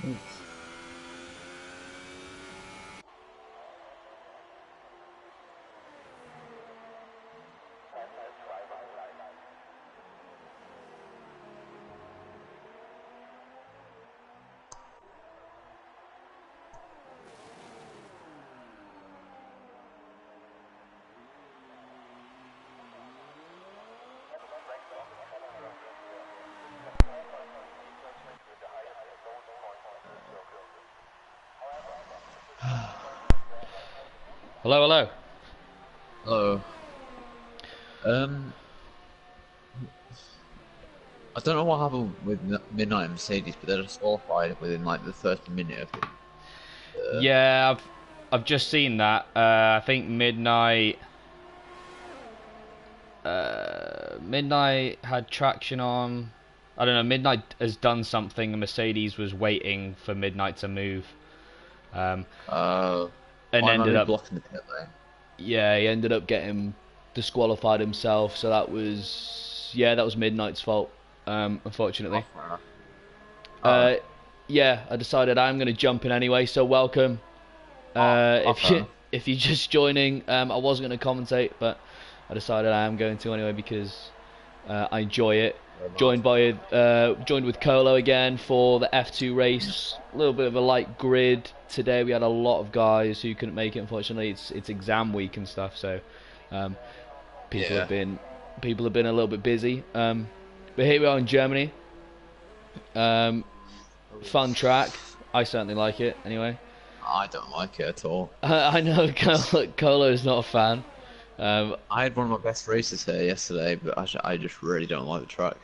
Oof. Hello, hello. Hello. Um, I don't know what happened with Midnight and Mercedes, but they're disqualified within like the first minute of the. Yeah, I've just seen that. I think Midnight had traction on. I don't know. Midnight has done something, and Mercedes was waiting for Midnight to move, um, and Why am I ended be up. blocking the pit lane? Yeah, he ended up getting disqualified himself. So that was Midnight's fault. Oh, Unfortunately. fair enough. Oh, Uh, yeah, I decided I'm going to jump in anyway. So welcome. If fair you enough. if you're just joining, I was going to commentate, but I decided I am going to anyway because I enjoy it. Very much. Joined with Colo again for the F2 Yeah. race. A little bit of a light grid today. We had a lot of guys who couldn't make it. Unfortunately, it's exam week and stuff, so um, people have Yeah. been people have been a little bit busy. But here we are in Germany. Um, Fun track. I certainly like it anyway. I don't like it at all. I know It's, Colo is not a fan. Um, I had one of my best races here yesterday, but I just really don't like the track.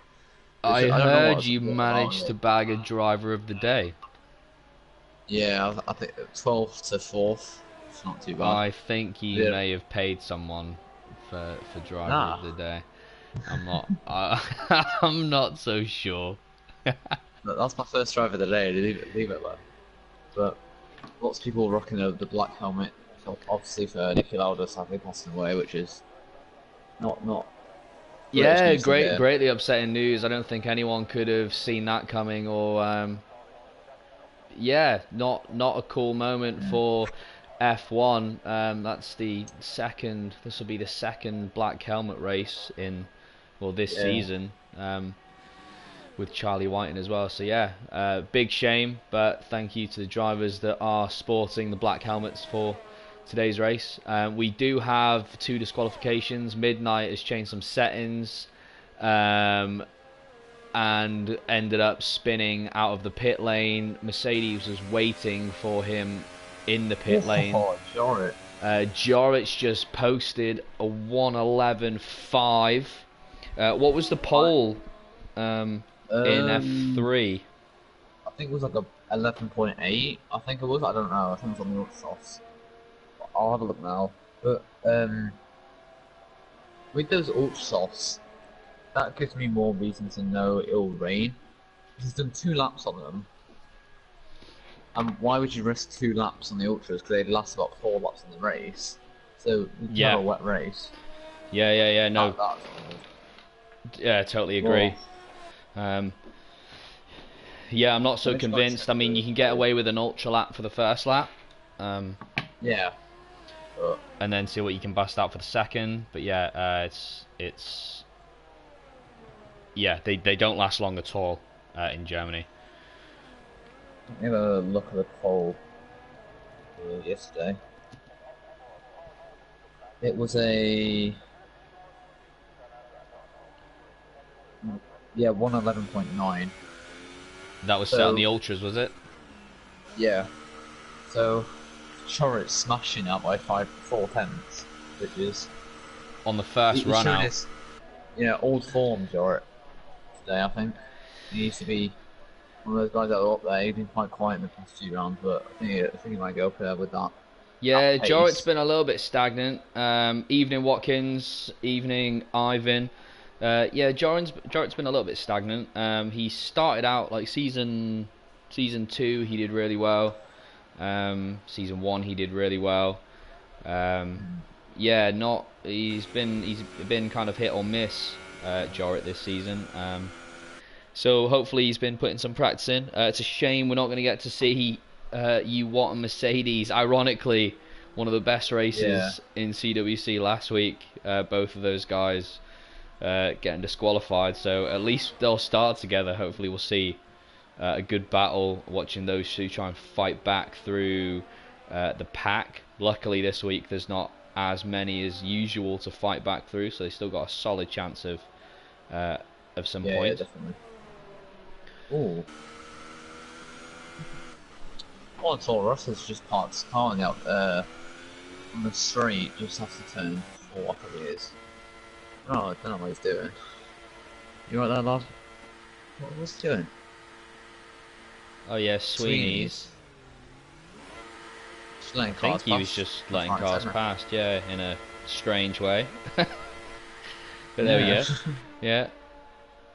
I I don't know heard what's you about managed to it. bag a driver of the day. Yeah, I think 12th to 4th. It's not too bad. I think you Yeah. may have paid someone for driver of Nah, the day. I'm not. I'm not so sure. that's my first drive of the day. Leave it there. But lots of people rocking the black helmet. So obviously for Nicky Lauda sadly passing away, which is not greatest Yeah, news to hear. greatly upsetting news. I don't think anyone could have seen that coming, or yeah, not a cool moment Mm. for F1. That's the second. This will be the second black helmet race in, well, this Yeah, season. With Charlie Whiting as well. So yeah, big shame, but thank you to the drivers that are sporting the black helmets for today's race. We do have two disqualifications. Midnight has changed some settings. And ended up spinning out of the pit lane. Mercedes was waiting for him in the pit lane. oh, sure it. Joric just posted a 1:11.5. What was the I, pole in um, F3? I think it was like a 11.8. I think it was. I don't know. I think it was on the Ultrasoft. I'll have a look now. But with those Ultrasofts, that gives me more reason to know it'll rain. He's done 2 laps on them. And why would you risk 2 laps on the Ultras? Because they'd last about 4 laps in the race. So we can have Yeah, a wet race. yeah. No, That's yeah, totally well, agree. Um, yeah, I'm not let so me try and convinced. check I mean, you can get away with an ultra lap for the first lap. Um, yeah. But and then see what you can bust out for the second. But yeah, it's yeah, they don't last long at all in Germany. let me have a look at the poll yesterday. It was a yeah 111.9. That was set on So the ultras, was it? yeah. So Chorich smashing out by 4/10, which is On the first he's run showing out. his old form, Chorich, today. I think he used to be one of those guys that are up there. He's been quite quiet in the past few rounds, but I think he might go up there with that Yeah, Jorrit's pace. been a little bit stagnant. Evening Watkins, evening Ivan. Yeah, Jorrit's been a little bit stagnant. He started out like season two, he did really well. Season one, he did really well. Um, yeah, not he's been kind of hit or miss, Jorrit this season. So hopefully he's been putting some practice in. It's a shame we're not going to get to see you Watt and Mercedes. Ironically, one of the best races in CWC last week. Both of those guys getting disqualified. So at least they'll start together. Hopefully we'll see a good battle. Watching those two try and fight back through the pack. Luckily this week there's not as many as usual to fight back through, so they still got a solid chance of some points. Yeah, definitely. Ooh. Oh, it's all Russell's just parked his car on the street, just has to turn 4, I think it is. Oh, I don't know what he's doing. You right there, lad? What's he doing? Oh yeah, Sweeney's. I think he was just letting cars past, yeah, in a strange way. But there we go. Yeah.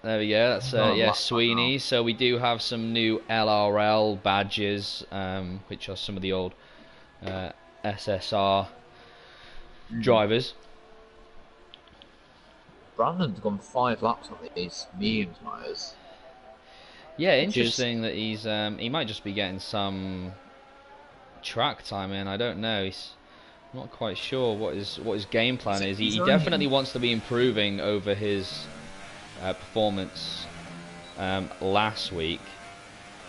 There we go, that's yeah, Sweeney. So we do have some new LRL badges, which are some of the old SSR drivers. Brandon's gone 5 laps on these medium tyres. Yeah, interesting that he's he might just be getting some track time in. I don't know. He's not quite sure what his game plan is. He definitely wants to be improving over his performance last week.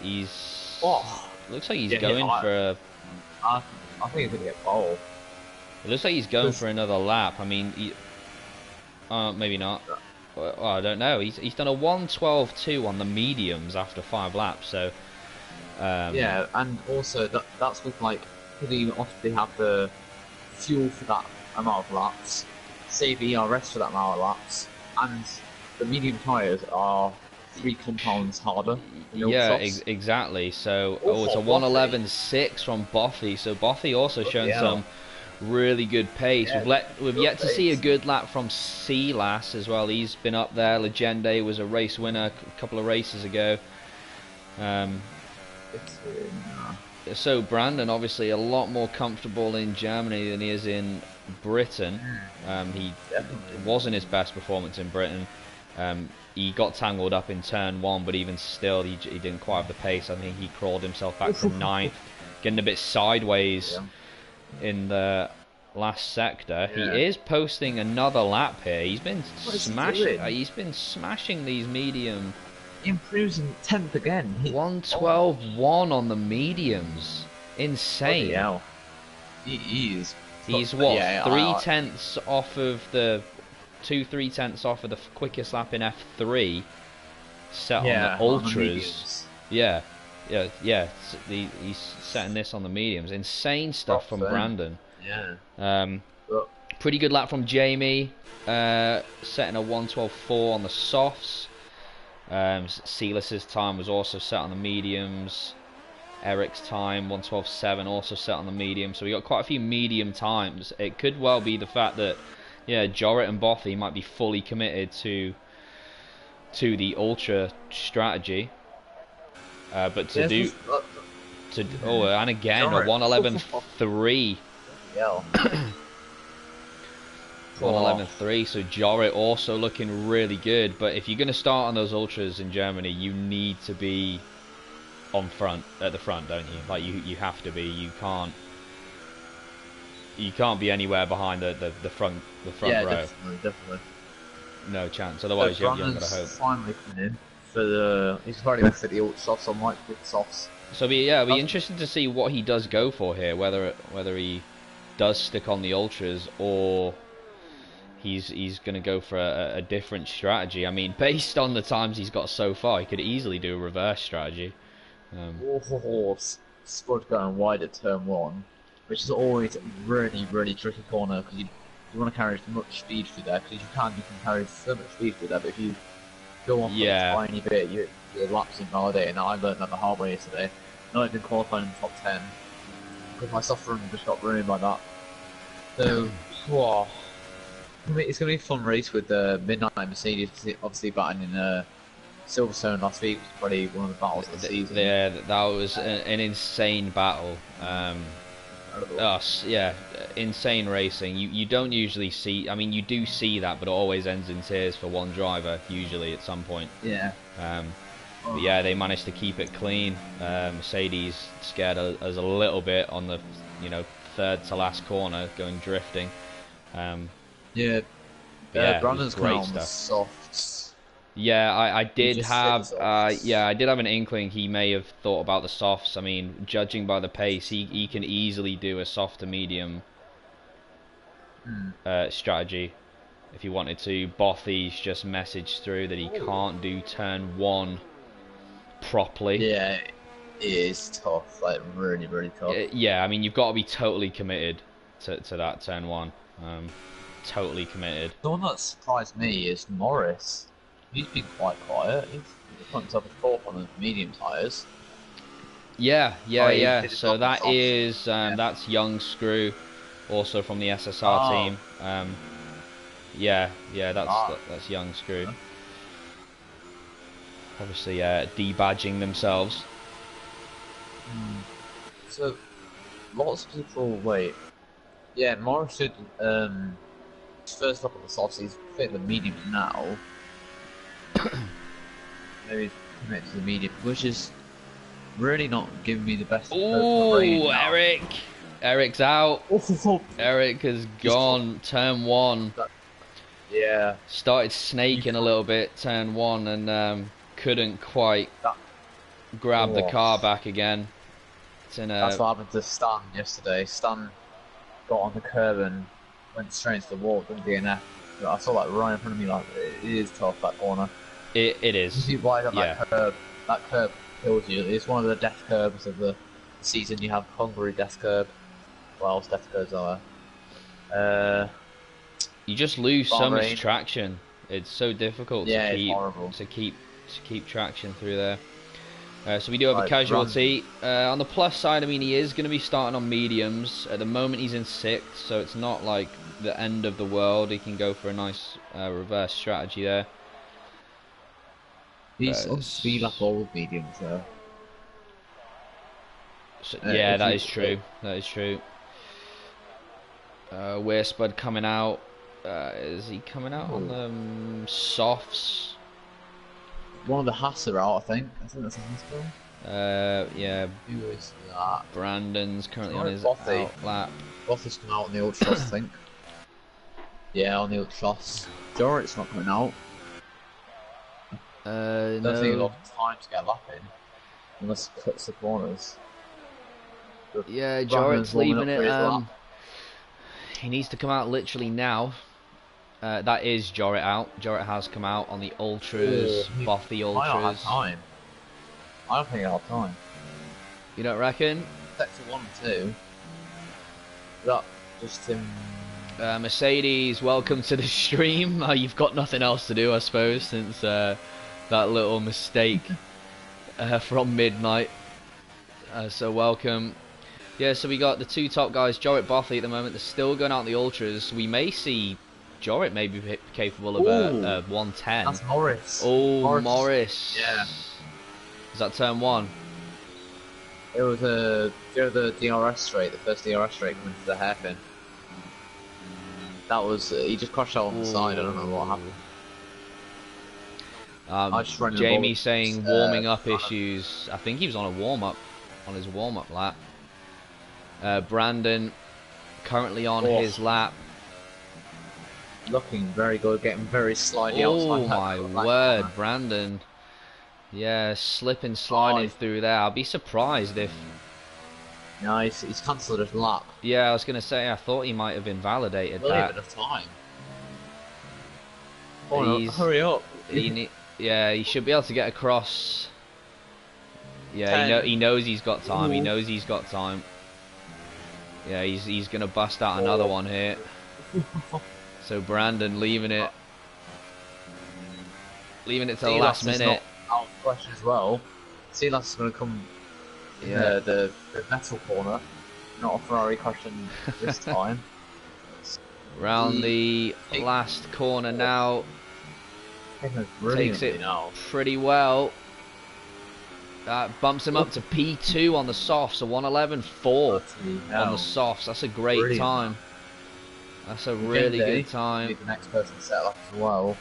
Looks like he's going for I think he's gonna get pole. It looks like he's going for another lap. I mean, maybe not. Well, I don't know. He's done a 1:12.2 on the mediums after 5 laps. So yeah, and also that's with like, because you obviously have the fuel for that amount of laps, save ERS for that amount of laps, and the medium tyres are 3 compounds harder. Yeah, exactly. So it's a 1:11.6 from Boffy. So Boffy also shown some really good pace. Yeah, we've yet to see a good lap from Silas as well. He's been up there. Legende was a race winner a couple of races ago. So Brandon obviously a lot more comfortable in Germany than he is in Britain. He wasn't his best performance in Britain. He got tangled up in turn 1, but even still he didn't quite have the pace. I think he crawled himself back from 9th, getting a bit sideways in the last sector. He is posting another lap here. He's been smashing these medium. He improves in 10th again. 1:12.1 on the mediums. Insane. Hell. He is. He's what, 3/10 off of the 3/10 off of the quickest lap in F3 set on the ultras. Yeah. He's setting this on the mediums. Insane stuff from Brandon. Yeah. Pretty good lap from Jamie, setting a 1:12.4 on the softs. Silas's time was also set on the mediums. Eric's time 1:12.7 also set on the medium. So we got quite a few medium times. It could well be the fact that Jorrit and Boffy might be fully committed to the ultra strategy. But to and again a 1:11.3. 1:11.3. So Jorrit also looking really good. But if you're going to start on those ultras in Germany, you need to be at the front, don't you? Like you have to be. You can't be anywhere behind the front row. Definitely. No chance. Otherwise, you haven't got a hope. Finally coming in for he's probably going for the ult softs on white with softs. So it'll be interesting to see what he does go for here. Whether he does stick on the ultras or he's going to go for a different strategy. I mean, based on the times he's got so far, he could easily do a reverse strategy. Spud going wide at turn 1, which is always a really, really tricky corner because you want to carry as much speed through there, because you can carry so much speed through there, but if you go off a tiny bit, your laps invalidate, and I learned that the hard way yesterday. Not even qualifying in the top 10, because my soft run just got ruined by that. So, it's going to be a fun race with Midnight Mercedes, obviously batting in Silverstone last week. Was probably one of the battles of the season. Yeah, that was an insane battle. incredible. Yeah, insane racing. You don't usually see. I mean, you do see that, but it always ends in tears for one driver. Usually at some point. Yeah. But yeah, they managed to keep it clean. Mercedes scared us a little bit on the, third to last corner, going drifting. Yeah. Yeah, Brandon's coming great on the stuff. softs. Yeah, I did just have said softs. yeah, I did have an inkling he may have thought about the softs. I mean, judging by the pace, he can easily do a soft to medium strategy if he wanted to. Bothy's just messaged through that he can't do turn 1 properly. Yeah, it is tough, like really, really tough. Yeah, I mean, you've got to be totally committed to that turn 1. Totally committed. The one that surprised me is Morris. He's been quite quiet. He's put himself a 4th on the medium tyres. Yeah. So that is Yeah. that's Young Screw, also from the SSR team. Yeah, that's Young Screw. Obviously, debadging themselves. So, lots of people wait. Yeah, Morris should first up on the softs. He's fit the medium now. Maybe commit to the medium, which is really not giving me the best. Ooh, Eric's out. Eric has gone turn 1. Yeah. Started snaking a little bit turn 1 and couldn't quite grab the car back again. That's what happened to Stan yesterday. Stan got on the curb and went straight into the wall, didn't DNF. I saw that right in front of me. Like, it is tough, that corner. It is. You see wide on that curb. That curb kills you. It's one of the death curbs of the season. You have Hungary death curb. What else death curbs are there? You just lose so much traction. It's so difficult to keep traction through there. So we do have a casualty. On the plus side, I mean, he is going to be starting on mediums. At the moment, he's in 6th, so it's not like the end of the world. He can go for a nice reverse strategy there. He's on speed like all mediums, though. So, yeah, that is true. That is true. Where's Spud coming out? Is he coming out on the softs? One of the Haas are out, I think. I think that's a Haas bill. Yeah. Who is that? Brandon's currently on his out lap. Bothy's come out on the Ultras, I think. Yeah, on the Ultras. Jorrit's not coming out. I don't think he'll have time to get a lap in. Unless he cuts the corners. But yeah, Jorrit's leaving it. He needs to come out literally now. That is Jorrit out. Jorrit has come out on the Ultras, Bothy Ultras. I don't have time. I don't think I'll have time. You don't reckon? Sector 1 and 2. Is that just him? Mercedes, welcome to the stream. You've got nothing else to do, I suppose, since that little mistake from midnight. So welcome. Yeah, so we got the 2 top guys, Jorrit, Bothy at the moment. They're still going out in the Ultras. We may see Jorrit may be capable of a 110. That's Morris. Oh, Morris. Yeah. Is that turn 1? It was the DRS straight, the first DRS straight coming to the hairpin. That was, he just crashed out on the side, I don't know what happened. Jamie saying warming up issues. I think he was on a warm-up, on his warm-up lap. Brandon currently on his lap. Looking very good, getting very slightly outside. Oh my word, Brandon. Yeah, slipping, sliding through there. I'll be surprised if... No, he's cancelled his lap. Yeah, I was going to say, I thought he might have invalidated that. A bit of time. Hurry up. Yeah, he should be able to get across. Yeah, he knows he's got time. He knows he's got time. Yeah, he's going to bust out another one here. So Brandon leaving it to the last minute. Out of question as well. Silas is going to come in the metal corner, not a Ferrari question this time. Round the last corner now. Takes it pretty well. That bumps him up to P2 on the softs, so 1:11.4 on the softs. That's a great Brilliant, time. man. That's a really good time. Be the next person to settle up as well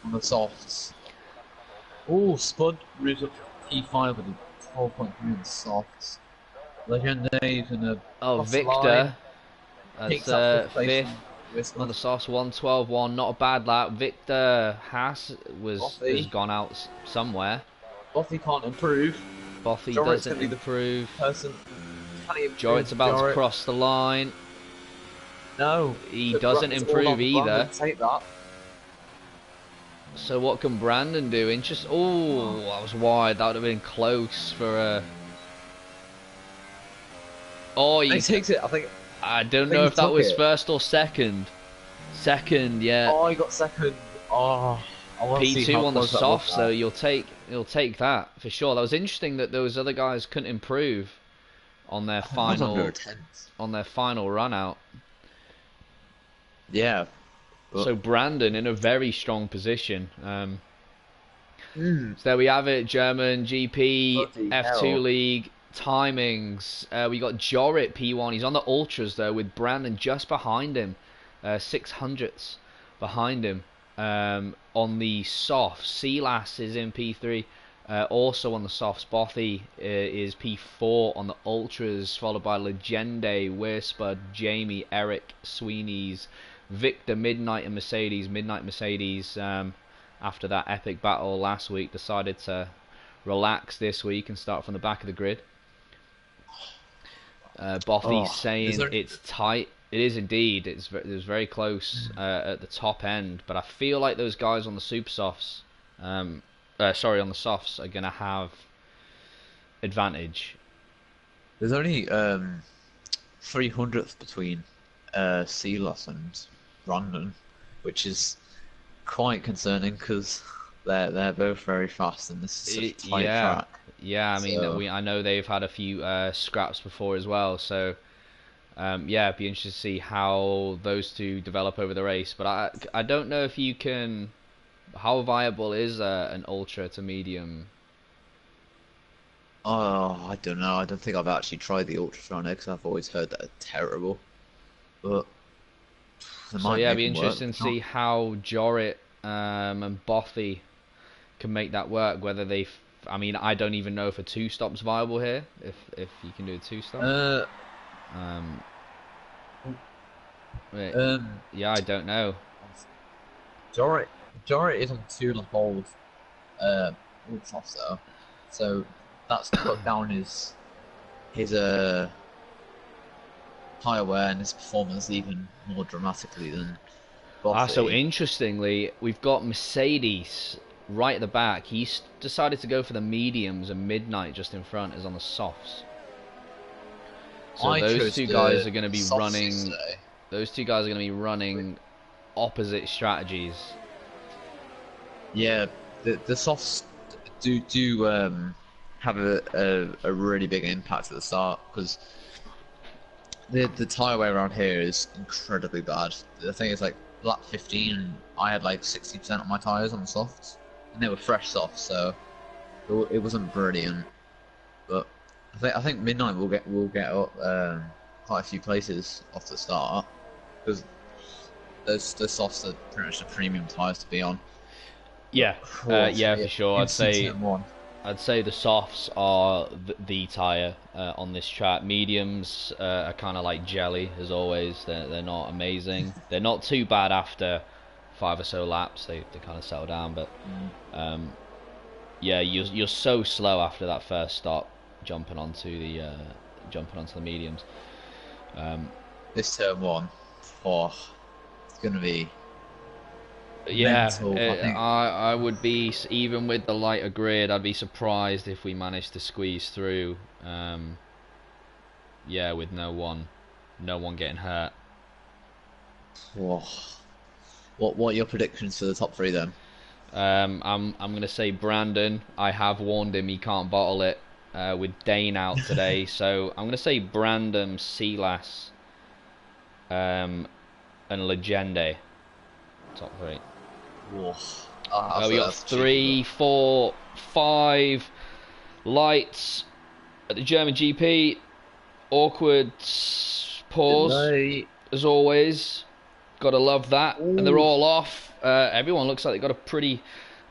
on the softs. Oh, Spud moves up to P5 with a 12.3 on the softs. Legenda's in a Victor. Takes up That's fifth fifth on the softs, 1:12.1. Not a bad lap. Victor Haas has gone out somewhere. Bothy can't improve. Bothy doesn't improve. Jorrit's about to cross the line. No, he doesn't improve either. Take that. So what can Brandon do? Oh, that was wide. That would have been close for a. Oh, he takes it. I think. I don't know if that was first or second. Second, yeah. Oh, he got second. Oh. P2 on the softs, though. You'll take that for sure. That was interesting that those other guys couldn't improve on their final run out. Yeah. So Brandon in a very strong position. So there we have it. German GP F2 League timings. We got Jorrit P1. He's on the ultras though, with Brandon just behind him, 600ths behind him. On the softs, Silas is in P3. Also on the softs, Bothy is P4 on the ultras, followed by Legende, Weirspud, Jamie, Eric, Sweeney's, Victor, Midnight, and Mercedes. Midnight Mercedes, after that epic battle last week, decided to relax this week and start from the back of the grid. Bothy's saying it's tight. It is indeed. It was very close at the top end, but I feel like those guys on the super softs, on the softs, are gonna have advantage. There's only 300th between Silas and Brandon, which is quite concerning because they're both very fast and this is such a tight track. Yeah, I mean, I know they've had a few scraps before as well, so. Yeah, it'd be interesting to see how those two develop over the race. But I don't know if you can. How viable is an ultra to medium? Oh, I don't know. I don't think I've actually tried the ultras around there because I've always heard that are terrible. But so yeah, it'd be interesting to see how Jorrit and Bothy can make that work. Whether they, I mean, I don't even know if a 2-stop's viable here. If you can do a 2-stop. Yeah, I don't know. Jorrit is on 2 holes, ultra though, so that's put down his high awareness performance even more dramatically than Bothy. So interestingly, we've got Mercedes right at the back. He's decided to go for the mediums, and Midnight just in front is on the softs. So those two guys are going to be running. Those two guys are going to be running opposite strategies. Yeah, the softs do have a really big impact at the start because the tyre wear around here is incredibly bad. The thing is, like lap 15, I had like 60% on my tyres on the softs, and they were fresh softs, so it wasn't brilliant. But I think Midnight will get up quite a few places off the start because those softs are pretty much the premium tyres to be on. Yeah, yeah, for sure. I'd say the softs are the tyre on this track. Mediums are kind of like jelly as always. They're not amazing. They're not too bad after 5 or so laps. They kind of settle down, but yeah, you're so slow after that first stop. Jumping onto the mediums. This turn 1, it's gonna be mental, I would be, even with the lighter grid, I'd be surprised if we managed to squeeze through. Yeah, with no one getting hurt. What are your predictions for the top 3 then? I'm gonna say Brandon. I have warned him he can't bottle it. With Dane out today, so I'm going to say Brandon, Silas, and Legende. Top 3. We got 3, 4, 5. Lights at the German GP. Awkward pause, Delay. as always. Gotta love that. Ooh. And they're all off. Everyone looks like they got a pretty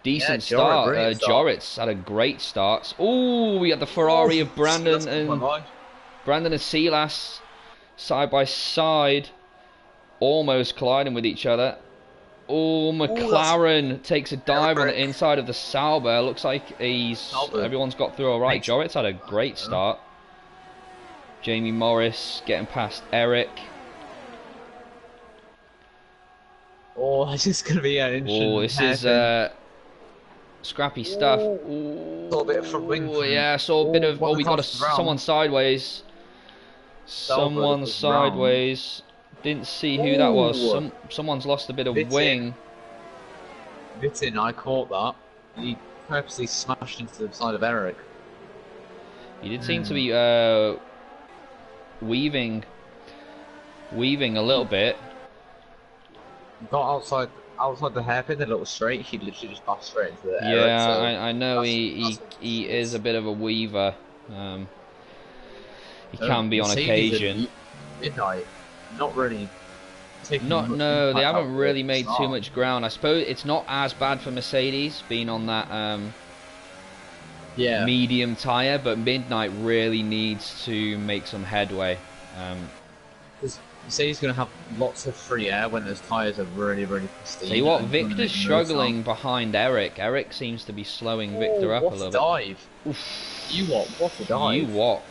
decent start. brilliant start. Jorit's had a great start. Ooh, we got the Ferrari of Brandon and Silas side by side, almost colliding with each other. Oh, McLaren takes a dive on the inside of the Sauber. Looks like everyone's got through all right. Jorit's had a great start. Jamie Morris getting past Eric. Oh, this is going to be an interesting. Oh, this is scrappy stuff. Ooh. Saw a bit of front wing. Oh, yeah, saw a bit of. Oh, we got someone sideways. Someone sideways. Didn't see who that was. Someone's lost a bit of wing. Witten, I caught that. He purposely smashed into the side of Eric. He did seem to be weaving a little bit. Got outside the hairpin, the little straight. He literally just bashed straight into the Eric. Yeah, so I know he is a bit of a weaver. He can be on occasion. Midnight, not really. They haven't really made too much ground. I suppose it's not as bad for Mercedes being on that medium tyre, but Midnight really needs to make some headway. Because Mercedes going to have lots of free air when those tyres are really, really pristine. See what, Victor's struggling behind Eric. Eric seems to be slowing Victor up a little bit. What a dive! What a dive!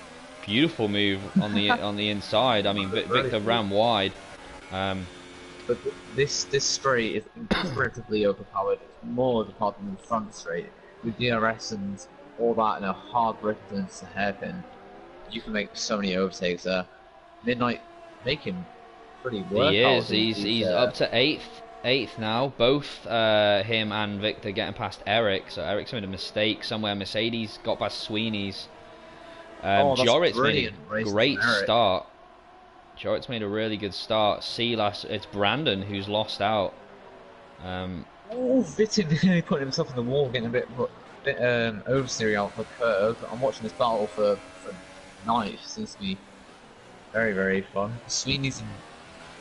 Beautiful move on the on the inside. I mean, Victor ran wide. But this straight is incredibly overpowered. It's more overpowered than the front straight. With DRS and all that and a hard grip against the hairpin, you can make so many overtakes there. Midnight making pretty work. He is. He's up to eighth now. Both him and Victor getting past Eric. So Eric's made a mistake somewhere. Mercedes got past Sweeney's. Jorit's made a great start. Jorit's made a really good start. Silas, it's Brandon who's lost out. Witten nearly putting himself in the wall, getting a bit oversteering out for curve. I'm watching this battle for ninth. Seems to be very, very fun. Sweeney's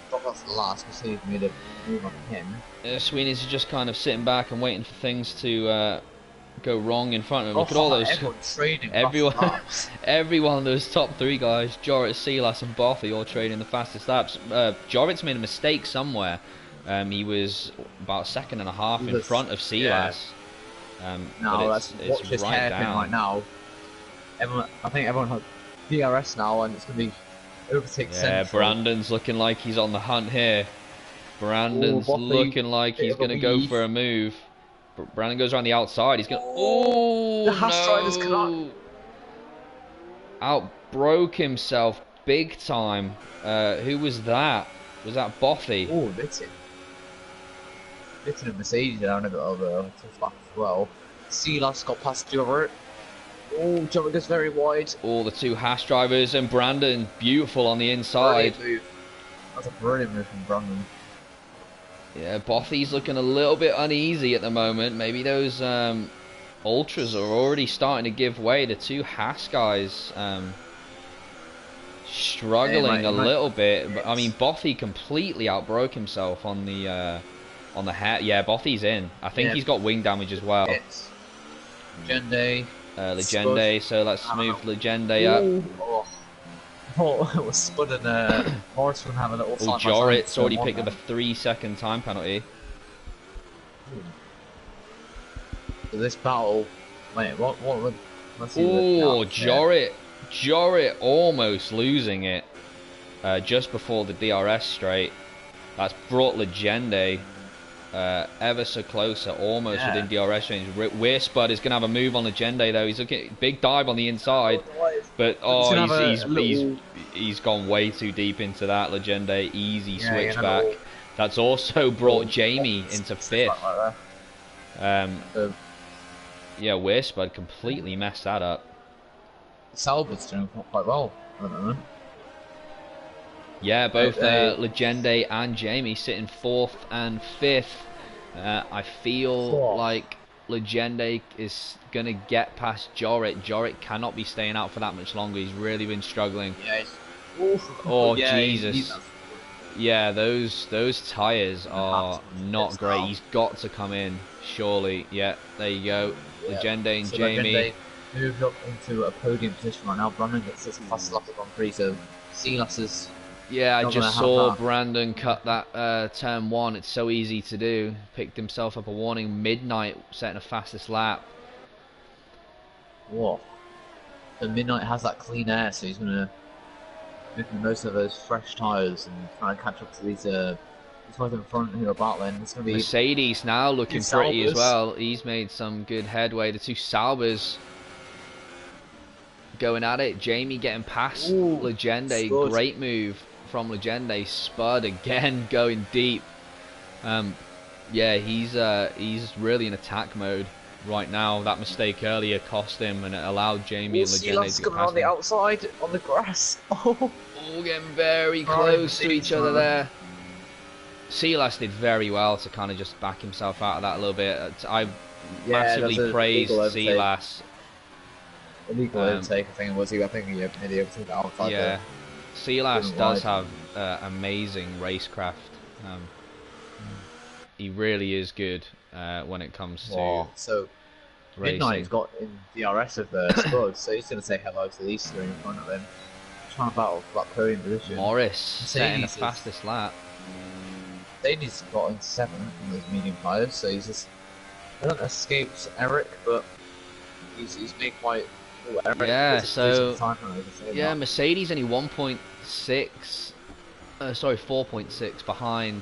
dropped off the last. Mercedes made a move on him. Sweeney's just kind of sitting back and waiting for things to go wrong in front of him. Look at all those. Every one of those top three guys, Jorit, Silas, and Bothy, all trading the fastest laps. Jorit's made a mistake somewhere. He was about a second and a half in front of Silas. No, watch this hairpin right now. I think everyone has DRS now, and it's going to be overtake central. Brandon's looking like he's on the hunt here. Brandon's looking like he's going to go for a move. Brandon goes around the outside. He's going to... Oh, the Haas drivers cannot... Outbroke himself big time. Who was that? Was that Bothy? Oh, Witten. Witten and Mercedes are on a bit of a tough back as well. Silas got past Jorit. Oh, Jorit goes very wide. All the two Haas drivers and Brandon, beautiful on the inside. That's a brilliant move from Brandon. Yeah, Bothy's looking a little bit uneasy at the moment. Maybe those ultras are already starting to give way. The two Haas guys struggling a little bit. But, I mean, Bothy completely outbroke himself on the hat. Yeah, Bothy's in. I think he's got wing damage as well. Legende. Legende. So let's move Legende up. Oh, it was Spud and Morris would have a little side. Jorit's already picked up a 3-second time penalty. So this battle, wait, what would? Oh, Jorit almost losing it just before the DRS straight. That's brought Legende ever so closer, almost within DRS range. Where Spud is going to have a move on Legende though. He's looking big dive on the inside, but he's gone way too deep into that. Legende easy switch back. That's also brought Jamie into fifth. Yeah, Where Spud completely messed that up. Sauber's doing quite well at the moment. Yeah, both Legende and Jamie sitting 4th and 5th. I feel like Legende is going to get past Jorit. Jorit cannot be staying out for that much longer. He's really been struggling. Yeah. Oh, yeah, Jesus. Yeah, those tyres are not great. Now. He's got to come in, surely. Yeah, there you go. Yeah. Legende and So Jamie. Legende moved up into a podium position right now. Brandon gets his fastest lap of Grand Prix, so Silas is. Yeah, I not just gonna have saw that. Brandon cut that turn 1. It's so easy to do. Picked himself up a warning. Midnight setting a fastest lap. Whoa. So Midnight has that clean air, so he's gonna make the most of those fresh tyres and try and catch up to these guys in front who are battling. It's gonna be Mercedes now looking pretty as Saubers. well. He's made some good headway. The two Saubers going at it. Jamie getting past Legende. Spud. Great move from Legende. Spud again going deep. Yeah, he's really in attack mode right now. That mistake earlier cost him, and it allowed Jamie and Legende Silas to get coming past on the him. outside on the grass. All getting very close to each other there. Silas did very well to kind of just back himself out of that a little bit. I massively praised Silas. Illegal overtake, I think it was. I think he nearly overtook that outside. Yeah, Silas does have amazing racecraft. He really is good when it comes to so racing. Midnight's got in DRS of Spud, so he's going to say hello to these three in front of him. Trying to battle for that podium position. Morris setting the fastest lap. Mercedes got in 7th in those medium tyres, so he's just hasn't escaped Eric, but he's made quite. Ooh, Eric Yeah, so yeah, Mercedes only 1.6, sorry 4.6 behind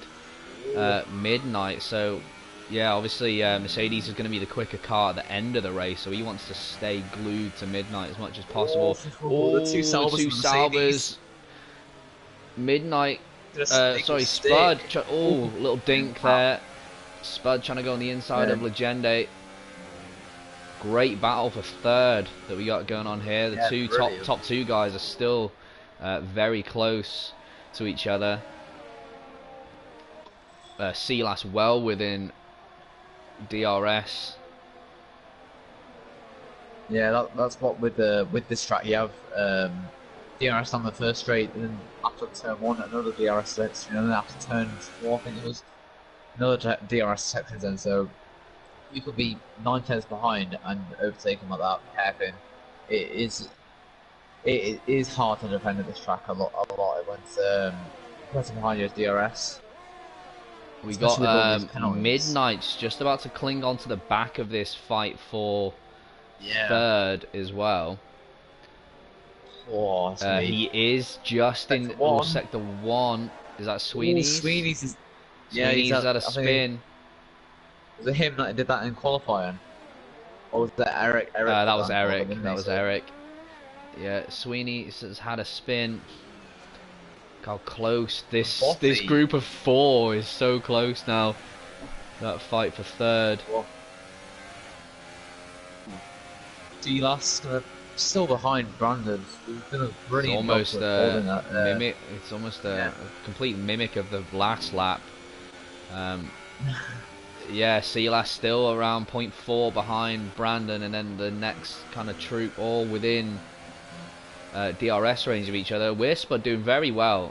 Midnight. So yeah, obviously Mercedes is going to be the quicker car at the end of the race, so he wants to stay glued to Midnight as much as possible. The two Saubers. Midnight. Sorry, Spud. Little dink there. Spud trying to go on the inside of Legende. Great battle for third that we got going on here. The two top two guys are still very close to each other. Silas well within DRS. Yeah, that's what with this track you have DRS on the first straight, and then after turn 1 another DRS section, and then after turn 4 I think it was another DRS section. Then so you could be 9/10 behind and overtake him like that hairpin. It is hard to defend at this track a lot when person behind you is DRS. We got Midnight's just about to cling onto the back of this fight for third as well. Oh, he is just in sector 1. Is that Sweeney's? Sweeney's is. Sweeney's had a spin. Was it him that did that in qualifying? Or was that Eric? That was Eric. That was Eric. Yeah, Sweeney has had a spin. Look how close this group of 4 is. So close now. That fight for third. D-Lass still behind Brandon. He's been a brilliant almost mimic. It's almost a complete mimic of the last lap. Yeah, Silas still around 0.4 behind Brandon, and then the next kind of troop all within DRS range of each other. Weirspud doing very well.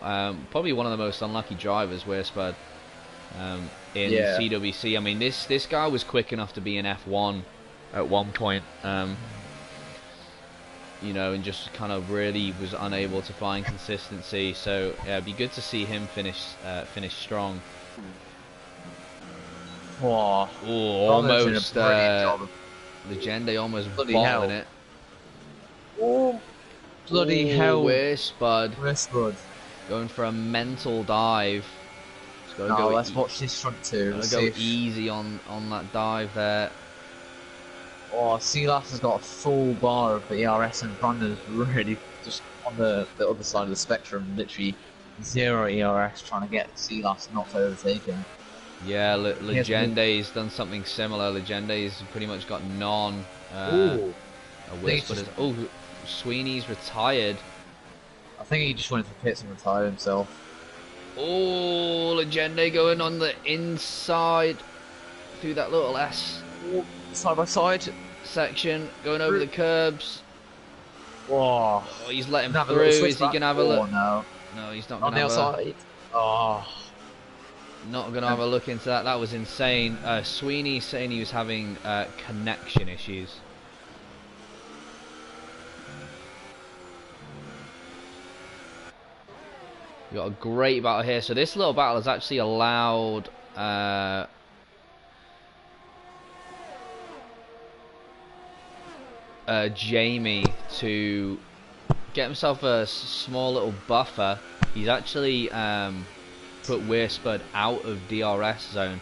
Probably one of the most unlucky drivers, Weirspud, in CWC. I mean, this guy was quick enough to be in F1 at one point. You know, and just kind of really was unable to find consistency. So yeah, it'd be good to see him finish strong. Oh, almost Legende almost bottling it. Oh, bloody hell! Weirspud going for a mental dive. Let's watch this front two. Go easy on that dive there. Oh, Silas has got a full bar of ERS, and Brandon's really just on the other side of the spectrum, literally 0 ERS, trying to get Silas not to overtake him. Yeah, Legende's done something similar. Legende's pretty much got none. Sweeney's retired. I think he just wanted to pits and retire himself. Oh, Legende going on the inside through that little S. side by side section, going over the curbs. Whoa. Oh, he's let him Have through. Is he gonna have a look? No. No, he's not On gonna the have outside. Oh. not gonna have a look into that. That was insane. Sweeney saying he was having connection issues. We got a great battle here. So this little battle has actually allowed Jamie to get himself a small little buffer. He's actually put Weirspud out of DRS zone.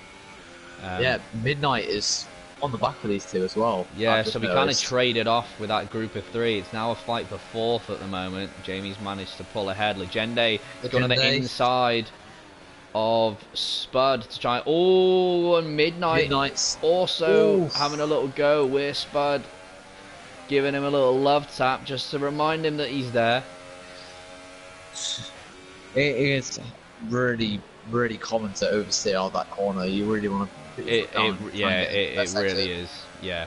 Yeah, Midnight is on the back of these two as well. Yeah, so we kind of traded off with that group of three. It's now a fight for fourth at the moment. Jamie's managed to pull ahead. Legende is going to the inside of Spud to try. Oh, and Midnight's also having a little go. Weirspud giving him a little love tap just to remind him that he's there. It is really, really common to oversteer out that corner. You really want to. It really is. Yeah.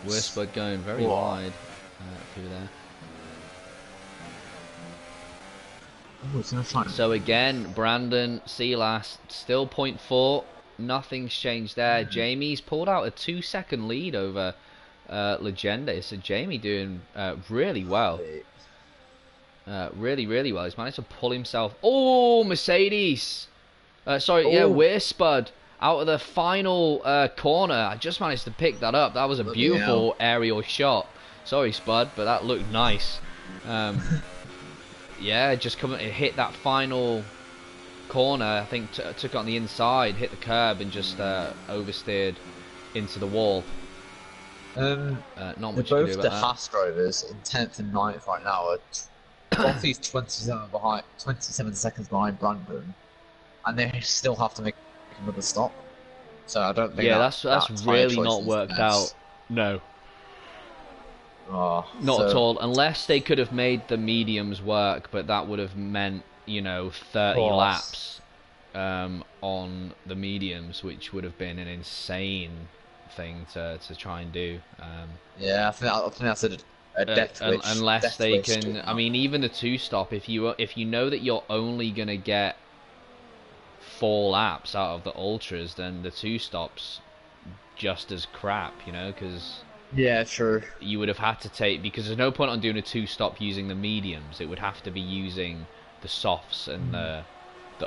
Weirspud going very wide through there. So again, Brandon, Sealas, still 0.4. Nothing's changed there. Jamie's pulled out a 2-second lead over Legende. So Jamie doing really well. Really, really well. He's managed to pull himself. Oh, Mercedes! Weirspud out of the final corner. I just managed to pick that up. That was a beautiful aerial shot. Sorry, Spud, but that looked nice. Yeah, just coming to hit that final corner. I think took it on the inside, hit the curb, and just oversteered into the wall. Not much to do about the that. Haas drivers in 10th and 9th right now are Bothy's 27 seconds behind Brandon, and they still have to make another stop. So I don't think. Yeah, that's really not worked out. No. Not at all. Unless they could have made the mediums work, but that would have meant, 30 laps on the mediums, which would have been an insane thing to try and do. Yeah, I think that's a death wish. Unless they can, I mean, even the two-stop. If you know that you're only gonna get 4 laps out of the ultras, then the two-stops just as crap, because. Yeah, sure. You would have had to take, because there's no point on doing a two-stop using the mediums. It would have to be using the softs and the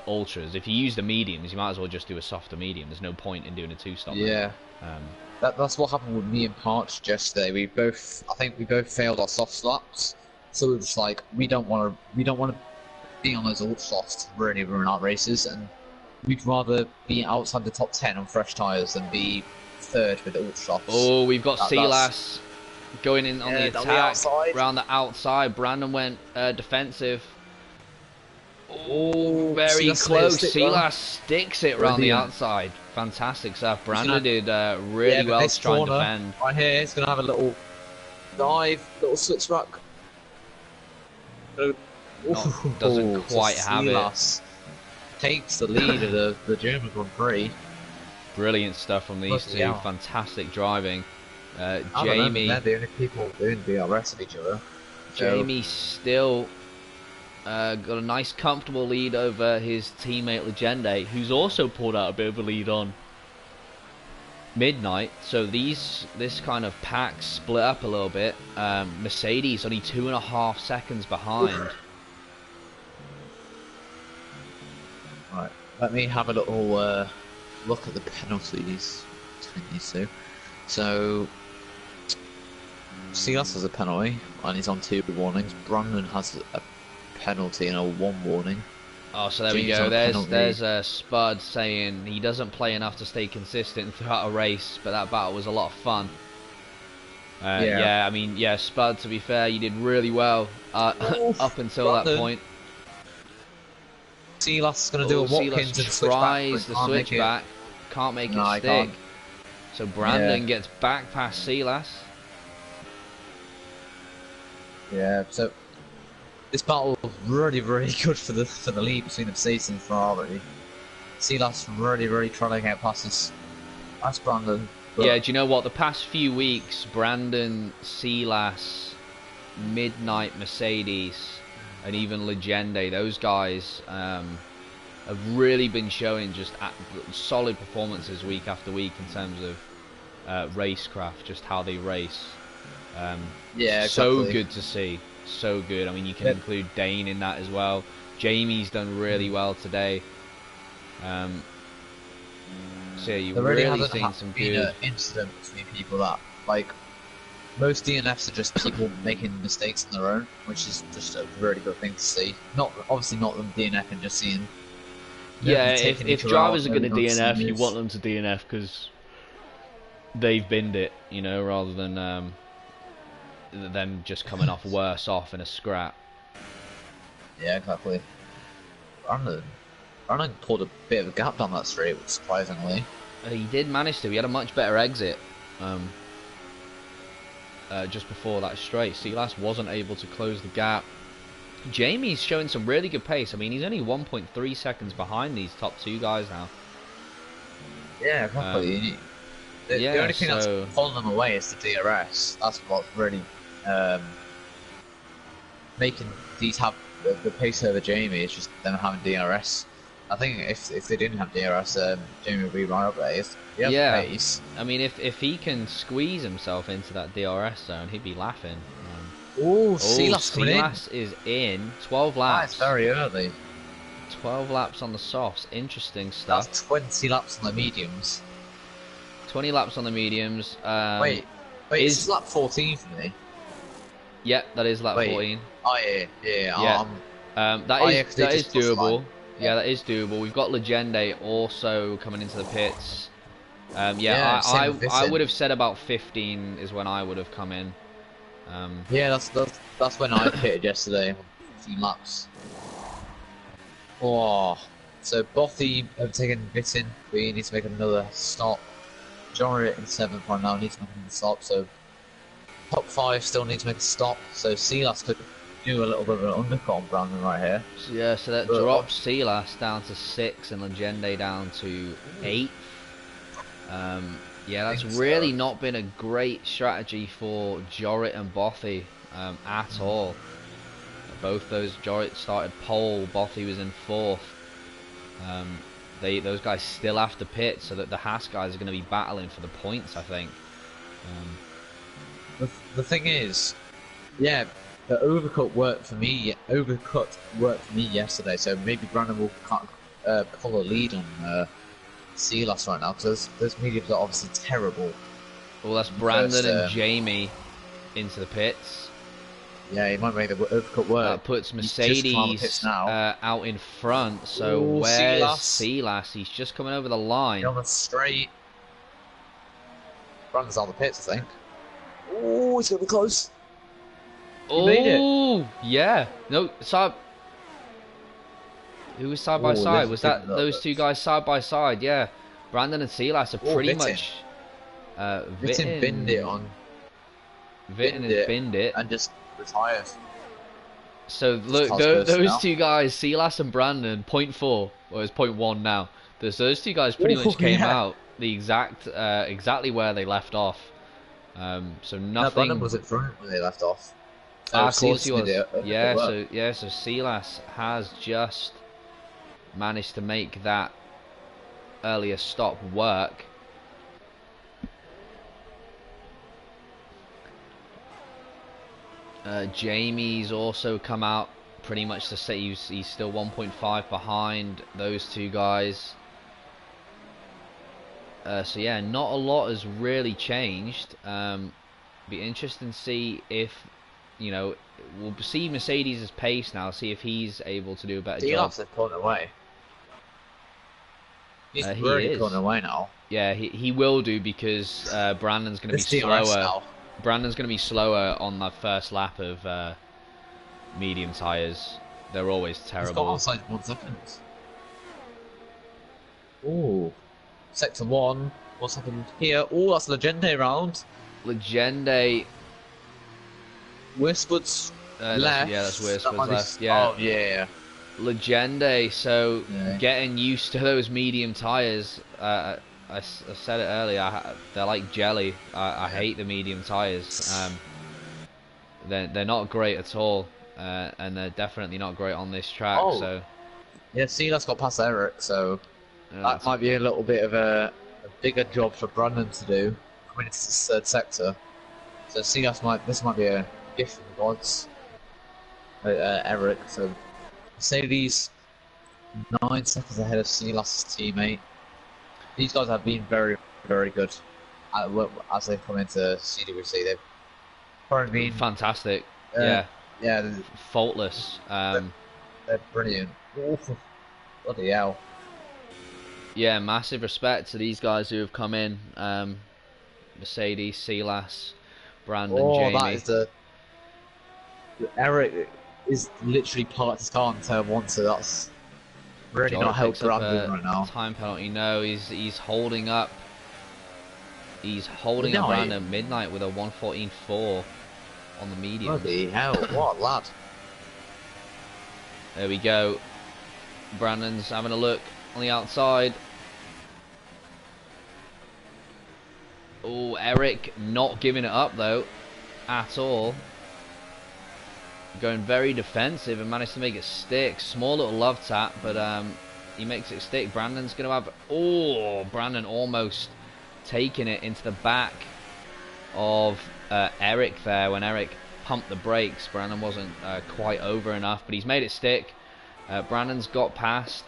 ultras. If you use the mediums, you might as well just do a softer medium. There's no point in doing a two-stop. Yeah. That's what happened with me and Parch yesterday. I think we both failed our soft slaps. So it was like we don't want to be on those ultra softs to really ruin our races, and we'd rather be outside the top 10 on fresh tyres than be third with the ultra softs. Oh, we've got Sealas going in on the attack around the outside. Brandon went defensive. Oh, very close. Sealas sticks it around the outside. Fantastic stuff. Brandon did really well to try and defend. Right here, he's going to have a little dive, little switch back. Doesn't quite have it. Takes the lead of the German Grand Prix. Brilliant stuff from these two. Yeah. Fantastic driving. Jamie. They're the only people doing DRS of each other. Jamie still got a nice, comfortable lead over his teammate Legende, who's also pulled out a bit of a lead on Midnight. So this kind of pack split up a little bit. Mercedes only 2.5 seconds behind. Right, let me have a little look at the penalties between these two. So, Sealas has a penalty, and he's on 2 warnings. Brandon has a penalty and a 1 warning. Oh, so there we go. There's Spud saying he doesn't play enough to stay consistent throughout a race, but that battle was a lot of fun. Yeah, I mean, Spud, to be fair, you did really well up until that point. Sealas is going to do a Watkins and tries the switchback, can't make it stick. So Brandon gets back past Sealas. Yeah, so this battle was really, really good for the lead between Mercedes and Ferrari. Sealas really, really trying to get past us. That's Brandon. But Yeah, do you know what? The past few weeks, Brandon, Silas, Midnight Mercedes, and even Legende, those guys have really been showing just solid performances week after week in terms of racecraft, just how they race. yeah, So exactly. good to see. So good. I mean, you can include Dane in that as well. Jamie's done really well today. So yeah, you've There really really hasn't seen some been good. an incident between people that, like, most DNFs are just people making mistakes on their own, which is just a really good thing to see. Not obviously not them DNF and just seeing Yeah, nobody taking if each other out, drivers are going to nobody not DNF, you want serious. them to DNF because they've binned it, you know, rather than them just coming off worse off in a scrap. Yeah, exactly. Brandon, Brandon pulled a bit of a gap down that straight, surprisingly. He did manage to. He had a much better exit just before that straight. Silas wasn't able to close the gap. Jamie's showing some really good pace. I mean, he's only 1.3 seconds behind these top two guys now. Yeah, exactly. The only thing that's pulling them away is the DRS. That's what's really making these have the pace over Jamie. It's just them having DRS. I think if they didn't have DRS, Jamie would be right up there. He has the pace. I mean, if he can squeeze himself into that DRS zone, he'd be laughing. Silas coming in. Is in 12 laps. That's very early. 12 laps on the softs. Interesting stuff. That's 20 laps on the mediums. 20 laps on the mediums. Wait, is lap 14 for me? Yeah, that is lap 14. Oh yeah. That is doable. Yeah, that is doable. We've got Legende also coming into the pits. I would have said about 15 is when I would have come in. Yeah, that's when I pitted yesterday. 15 laps. Oh, so Bothy overtaken Bittin. We need to make another stop. Jorrit in 7th right now needs to make another stop. So top 5 still need to make a stop. So Silas could do a little bit of an undercut on Brandon right here. So that drops Silas down to 6 and Legende down to 8. Yeah, that's really not been a great strategy for Jorrit and Bothy at all. Both those, Jorrit started pole, Bothy was in 4th. Those guys still have to pit, so that the Haas guys are going to be battling for the points, I think. The thing is, yeah, the overcut worked for me. Yesterday, so maybe Brandon will pull a lead on Silas right now, because those mediums are obviously terrible. Well, that's Brandon and Jamie into the pits. Yeah, he might make the overcut work. That puts Mercedes out in front. So where's Silas? He's just coming over the line. On the straight. Brandon's on the pits, I think. Oh, he's gonna be close. He made it. Yeah. No, who was side by side? Was that those two guys side by side? Yeah. Brandon and Silas are pretty much. Vittin binned it on. Vittin has binned it. And just retired. So look, those two guys, Silas and Brandon, 0.4, or it's 0.1 now. Those two guys pretty much came out the exactly where they left off. So nothing. No, Brandon was in front when they left off. Of course he was. So Silas has just managed to make that earlier stop work. Jamie's also come out pretty much to say he's still 1.5 behind those two guys. So yeah, not a lot has really changed. Be interesting to see if, we'll see Mercedes' pace now, see if he's able to do a better job. He's pulling away. He's really pulling away now. Yeah, he will do, because Brandon's going to be slower. Brandon's going to be slower on the first lap of medium tyres. They're always terrible. He's got outside 1 second. Ooh. Sector 1. What's happened here? Oh, that's Legende round. Legende. Westwood's left. That's Westwood's left. Yeah. Oh, yeah. Legende, so getting used to those medium tyres. I I said it earlier. They're like jelly. I hate the medium tyres. They're not great at all, and they're definitely not great on this track. Oh. So Yeah, Silas got past Eric, so yeah, that might be a little bit of a bigger job for Brandon to do. I mean, it's the third sector, so Silas this might be a gift from the gods. Eric, so Mercedes 9 seconds ahead of Silas' teammate. These guys have been very, very good as they've come into CWC. They've probably been fantastic. yeah, faultless. They're brilliant. Awful. Bloody hell. Yeah, massive respect to these guys who have come in. Mercedes, Silas, Brandon, Jamie. That is Eric is literally parked his car on turn 1, so that's really not helped Brandon right now. Time penalty. No, he's holding up. He's holding up Brandon Midnight with a 1:14.4 on the medium. Bloody hell! What a lad. There we go. Brandon's having a look on the outside. Oh, Eric not giving it up though at all. Going very defensive and managed to make it stick. Small little love tap, but he makes it stick. Brandon's going to have... Oh, Brandon almost taking it into the back of Eric there when Eric pumped the brakes. Brandon wasn't quite over enough, but he's made it stick. Brandon's got past.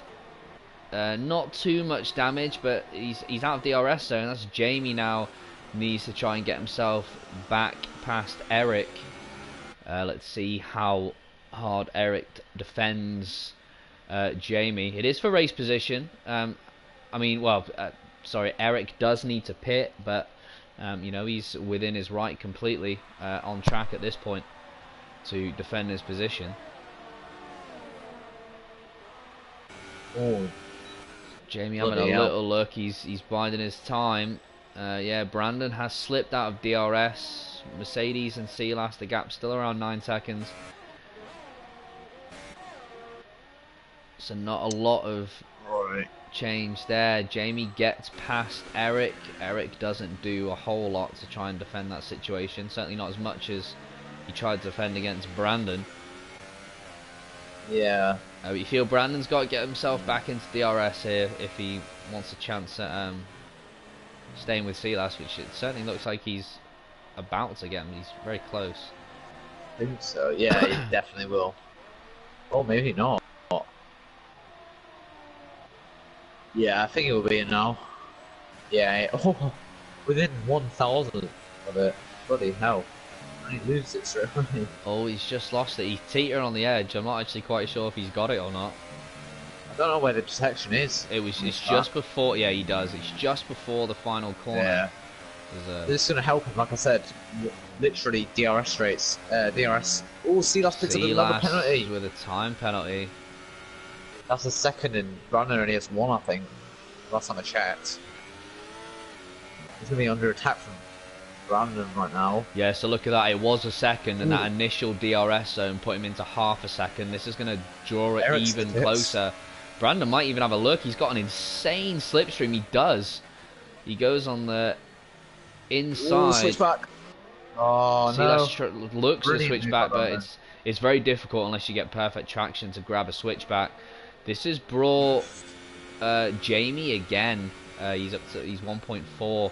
Not too much damage, but he's out of DRS zone. That's Jamie now needs to try and get himself back past Eric. Let's see how hard Eric defends Jamie. It is for race position. Sorry, Eric does need to pit, but you know, he's within his right completely on track at this point to defend his position. Oh, Jamie having a little look. He's biding his time. Yeah, Brandon has slipped out of DRS. Mercedes and Silas, the gap's still around 9 seconds. So not a lot of change there. Jamie gets past Eric. Eric doesn't do a whole lot to try and defend that situation. Certainly not as much as he tried to defend against Brandon. Yeah. You feel Brandon's got to get himself back into DRS here if he wants a chance at staying with Silas, which it certainly looks like he's about to get him. He's very close. I think so. Yeah, he definitely will. Oh, maybe not. Yeah, I think it will be in now. Yeah. Oh, within 1,000 of it. Bloody hell. And he loses it straight away. Oh, he's just lost it. He's teetering on the edge. I'm not actually quite sure if he's got it or not. I don't know where the protection is. It's just before. Yeah, he does. It's just before the final corner. Yeah. This is going to help him, like I said. Literally DRS straights. DRS. Oh, Silas picks up another penalty. With a time penalty. That's the second, and Brandon only has 1, I think. Last time I checked. He's going to be under attack from Brandon right now. Yeah, so look at that. It was a second, and that initial DRS zone put him into half a second. This is going to draw it even closer. Brandon might even have a look. He's got an insane slipstream. He does. He goes on the inside. Ooh, switch back. Oh, Silas no. Looks to switch back, but it's very difficult unless you get perfect traction to grab a switchback. This has brought Jamie again. He's 1.4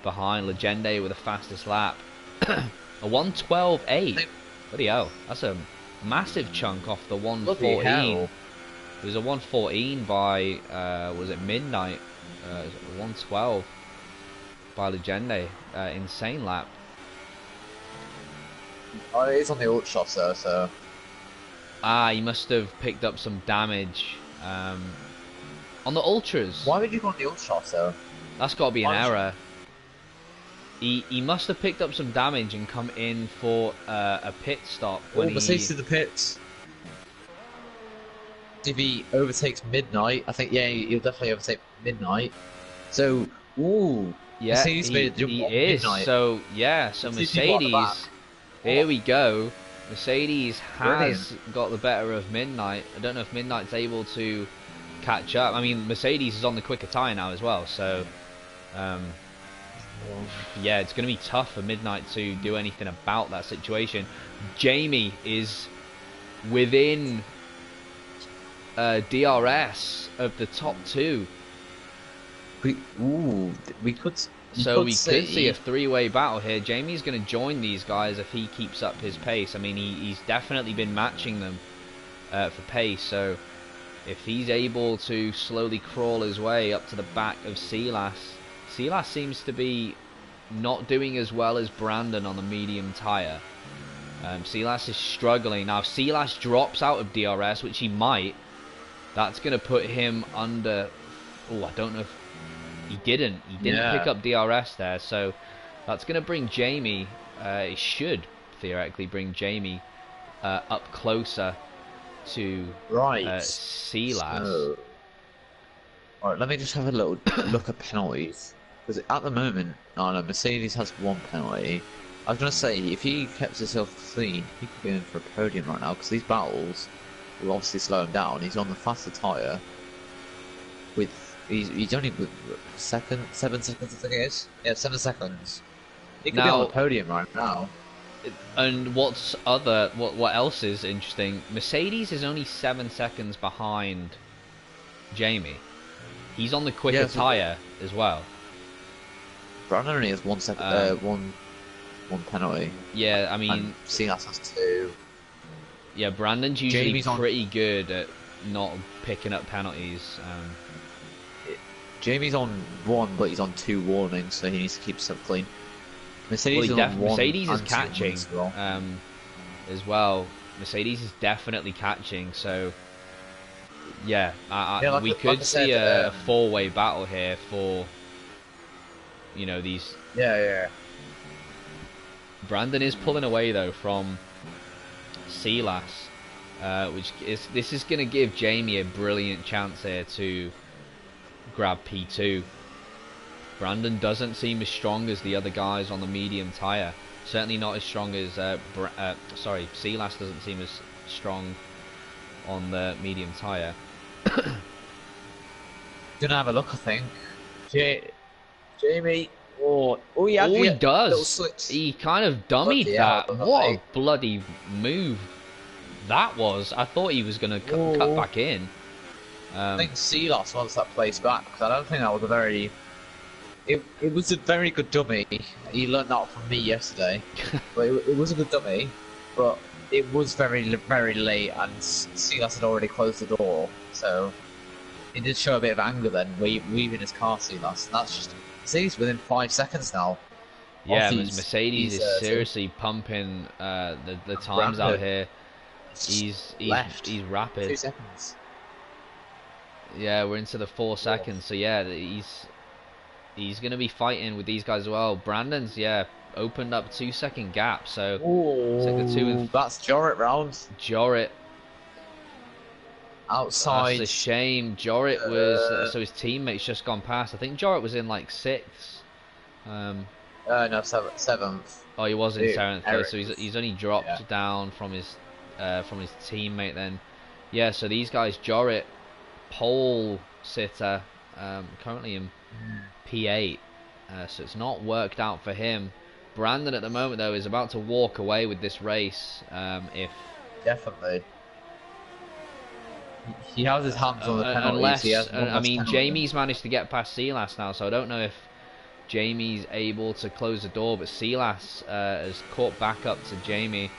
behind Legende with the fastest lap. A 1:12.8. Bloody hell, that's a massive chunk off the 1:14. It was a 1:14 by was it Midnight? 1:12 by Legende. Insane lap. Oh, it is on the Ultra, sir, so... He must have picked up some damage on the Ultras. Why would you go on the Ultra, sir? That's got to be an error. He must have picked up some damage and come in for a pit stop. When Mercedes to the pits. If he overtakes Midnight, I think, yeah, he'll definitely overtake Midnight. So, ooh. Yeah, Mercedes made a jump he on is. Midnight. So, yeah, so Mercedes, here we go. Mercedes has got the better of Midnight. I don't know if Midnight's able to catch up. I mean, Mercedes is on the quicker tyre now as well, so Yeah, it's going to be tough for Midnight to do anything about that situation. Jamie is within DRS of the top two. We could. So we could see a three-way battle here. Jamie's going to join these guys if he keeps up his pace. I mean, he's definitely been matching them for pace. So if he's able to slowly crawl his way up to the back of Silas seems to be not doing as well as Brandon on the medium tyre. Silas is struggling. Now, if Silas drops out of DRS, which he might, that's going to put him under... Oh, I don't know if... He didn't pick up DRS there, so that's going to bring Jamie... it should theoretically bring Jamie up closer to Silas. So, alright, let me just have a little look at penalties. Because at the moment, Mercedes has 1 penalty. I was going to say, if he kept himself clean, he could be in for a podium right now, because these battles will obviously slow him down. He's on the faster tyre. He's only with 7 seconds, I think it is. Yeah, 7 seconds. He could be on the podium right now. And what else is interesting? Mercedes is only 7 seconds behind Jamie. He's on the quicker tyre as well. Brandon only has 1 second, one penalty. Yeah, I mean, and Silas has 2. Yeah, Brandon's usually pretty good at not picking up penalties. Jamie's on 1, but he's on 2 warnings, so he needs to keep himself clean. Mercedes is catching as well. Mercedes is definitely catching, so yeah, we could see a 4-way battle here for, you know, these. Yeah. Brandon is pulling away though from Silas, this is going to give Jamie a brilliant chance here to grab P2. Brandon doesn't seem as strong as the other guys on the medium tyre. Certainly not as strong as Silas doesn't seem as strong on the medium tyre. Gonna have a look, I think. Jamie. He does. He kind of dummied that. What a bloody move that was. I thought he was going to cut back in. I think Silas wants that place back, because I don't think that was a very... It was a very good dummy. He learned that from me yesterday. But it was a good dummy, but it was very, very late, and Silas had already closed the door, so it did show a bit of anger then, weaving his car, Silas. That's just... Mercedes within 5 seconds now. Yeah, Mercedes is seriously pumping the times out here. He's rapid. 2 seconds. Yeah, we're into the 4 seconds. So yeah, he's gonna be fighting with these guys as well. Brandon's opened up 2-second gap. So second 2 and that's Jorrit rounds. Jorrit. Outside. That's a shame. Jorrit was so his teammates just gone past. I think Jorrit was in like 6th. No, 7th. Oh, he was in 7th place, so he's only dropped down from his teammate then. Yeah, so these guys, Jorrit, pole sitter, currently in P8, so it's not worked out for him. Brandon at the moment though is about to walk away with this race. Definitely. He has his hands on the penalties. I mean, Jamie's managed to get past Silas now, so I don't know if Jamie's able to close the door, but Silas has caught back up to Jamie.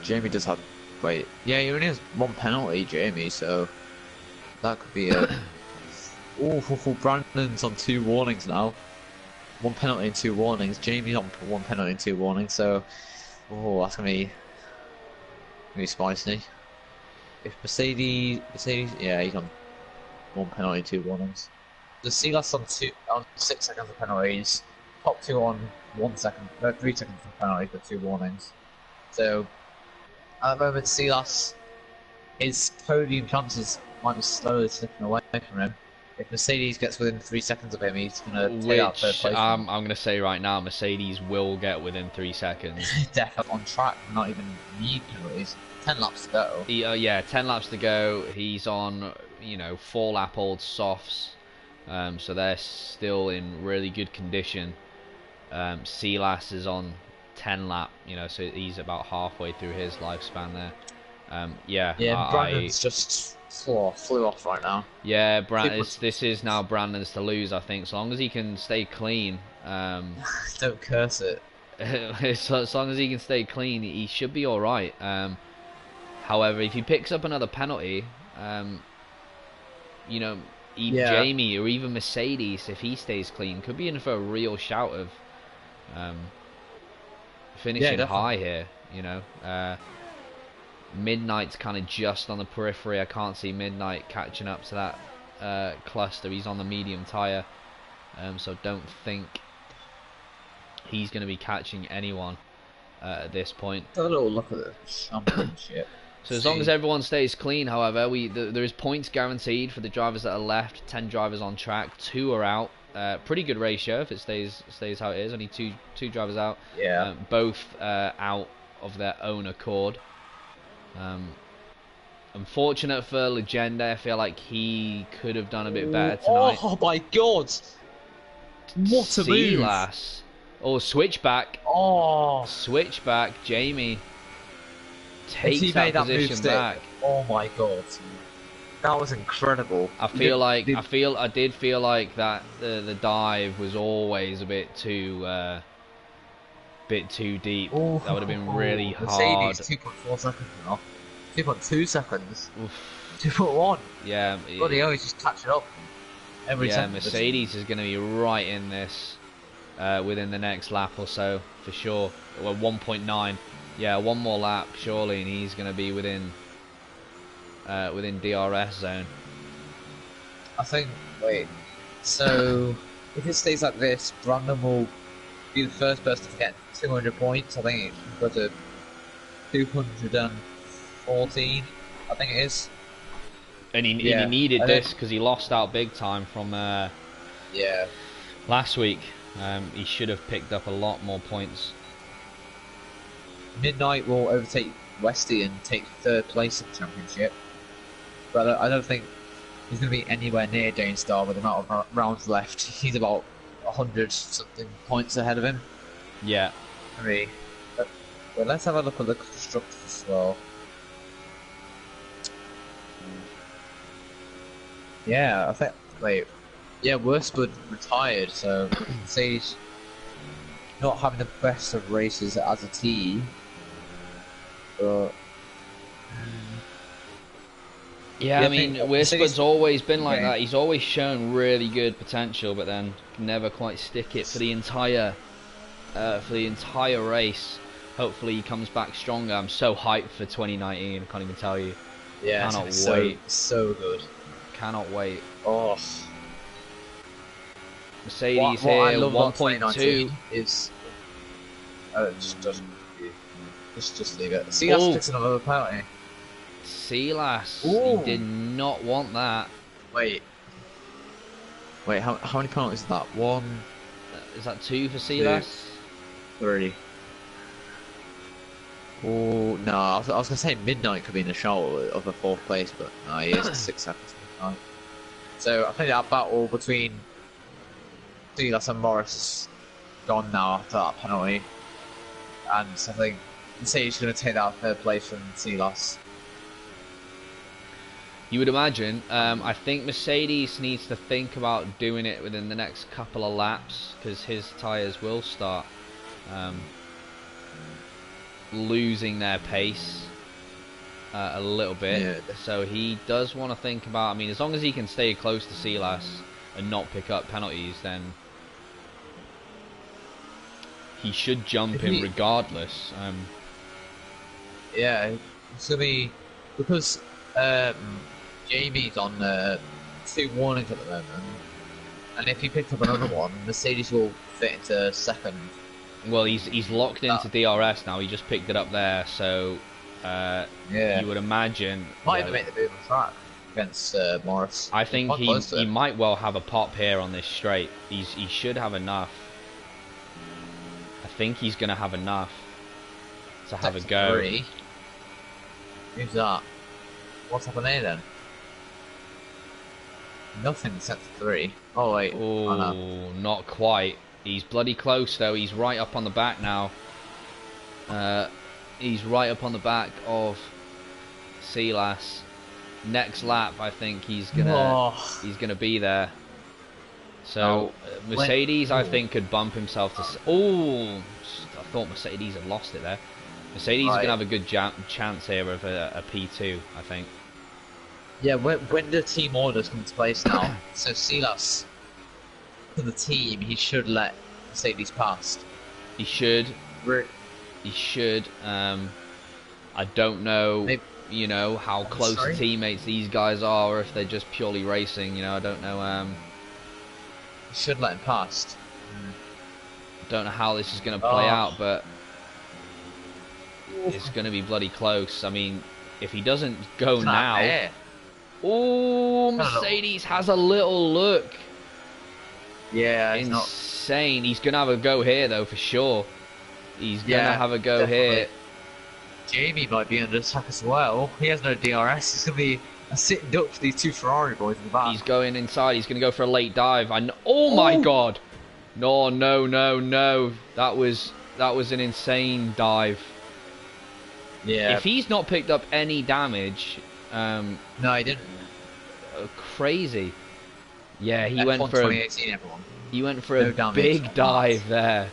Jamie does have... Wait. Yeah, he only has 1 penalty, Jamie, so that could be a... Brandon's on 2 warnings now. 1 penalty and 2 warnings. Jamie's on 1 penalty and 2 warnings, so... that's going to be spicy. If Mercedes, yeah, he's on 1 penalty and 2 warnings. The Silas on 6 seconds of penalties. Top 2 on 1 second, 3 seconds of penalties but 2 warnings. So at the moment, Silas, his podium chances might be slowly slipping away from him. If Mercedes gets within 3 seconds of him, he's going to take out 3rd place. I'm going to say right now, Mercedes will get within 3 seconds. Definitely on track, not even need penalties. 10 laps to go. 10 laps to go. He's on, 4-lap old softs. So they're still in really good condition. Silas is on 10 lap, so he's about halfway through his lifespan there. Yeah, Yeah, Brandon's just flew off right now. Yeah, this is now Brandon's to lose, I think. So long as he can stay clean. Don't curse it. As long as he can stay clean, he should be all right. However, if he picks up another penalty, Jamie or even Mercedes, if he stays clean, could be in for a real shout of finishing high here. Midnight's kind of just on the periphery. I can't see Midnight catching up to that cluster. He's on the medium tyre, so don't think he's going to be catching anyone at this point. Have a little look at the championship. So as long as everyone stays clean, however, there is points guaranteed for the drivers that are left. 10 drivers on track, 2 are out. Pretty good ratio if it stays how it is. Only two drivers out. Yeah. Both out of their own accord. Unfortunate for Legenda. I feel like he could have done a bit better tonight. Oh my god! What a move! Silas. Oh, switchback. Oh, switchback. Jamie takes that position back. Oh my god, that was incredible. I did feel like that the dive was always a bit too deep. Ooh, that would have been really hard. Mercedes 2.4 seconds now. 2.2 seconds. 2.1. Yeah. Bloody hell, he's just catching up. Mercedes is going to be right in this within the next lap or so, for sure. Well, 1.9. Yeah, one more lap, surely, and he's going to be within DRS zone. I think, wait, so if it stays like this, Brandon will be the first person to get 200 points. I think it can go to 214, I think it is. And he needed this because he lost out big time from last week. He should have picked up a lot more points. Midnight will overtake Westy and take 3rd place in the championship. But I don't think he's going to be anywhere near Jane Starr with the amount of rounds left. He's about 100-something points ahead of him. Yeah. But let's have a look at the constructors as well. Yeah, I think. Wait. Yeah, Worsford retired, so Sage not having the best of races as a team. But I mean, Worsford's always been like that. He's always shown really good potential, but then never quite stick it for the entire race. Hopefully, he comes back stronger. I'm so hyped for 2019. I can't even tell you. Yeah, cannot wait. So good. Cannot wait. Oh. Mercedes what here, I love 1.2 is just leave it. Silas picks another penalty. Silas, he did not want that. Wait, how many penalties is that? 1. Is that 2 for Silas? 3. Oh no, I was gonna say Midnight could be in the shout of a 4th place, but no, he is 6 seconds. So I think that battle between Silas and Morris is gone now after that penalty, and I think Mercedes is going to take that 3rd place from Silas. You would imagine. I think Mercedes needs to think about doing it within the next couple of laps, because his tyres will start losing their pace a little bit. Yeah. So he does want to think about, I mean, as long as he can stay close to Silas and not pick up penalties, then he should jump in regardless. Yeah, it's going to be, because Jamie's on 2 warnings at the moment, and if he picks up another one, Mercedes will fit into 2nd. Well, he's locked into DRS now. He just picked it up there, so you would imagine might even make the move on track against Morris. I think he might well have a pop here on this straight. He should have enough. I think he's going to have enough to have a go. 3. Who's that? What's happened there then? Nothing except 3. Oh wait, oh no. Oh, not quite. He's bloody close though. He's right up on the back now. He's right up on the back of Silas. Next lap, I think he's gonna be there. So Mercedes, I think, could bump himself to. Oh, I thought Mercedes had lost it there. Mercedes is gonna have a good chance here of a P2, I think. Yeah, when the team orders come into place now, so Silas, for the team, he should let Mercedes past. He should. He should. I don't know. Maybe, you know how close teammates these guys are, or if they're just purely racing. You know, I don't know. He should let him past. Don't know how this is going to play out, but it's going to be bloody close. I mean, if he doesn't go now. Oh, Mercedes has a little look. Yeah, insane. He's going to have a go here, though, for sure. He's going to have a go here. Jamie might be under attack as well. He has no DRS. It's going to be a sitting duck for these two Ferrari boys in the back. He's going inside. He's going to go for a late dive. Oh my God! No, no, no, no. That was an insane dive. Yeah. If he's not picked up any damage, no, he didn't. Crazy. Yeah, he went for a big dive there.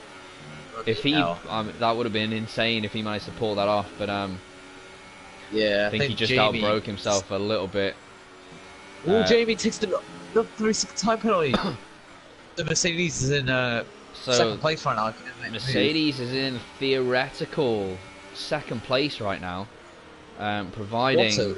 If he, that would have been insane if he managed to pull that off. But yeah, I think he just outbroke himself a little bit. Oh, Jamie takes the 3-second time penalty. The Mercedes is in second place right now. Mercedes is in theoretical second place right now, providing.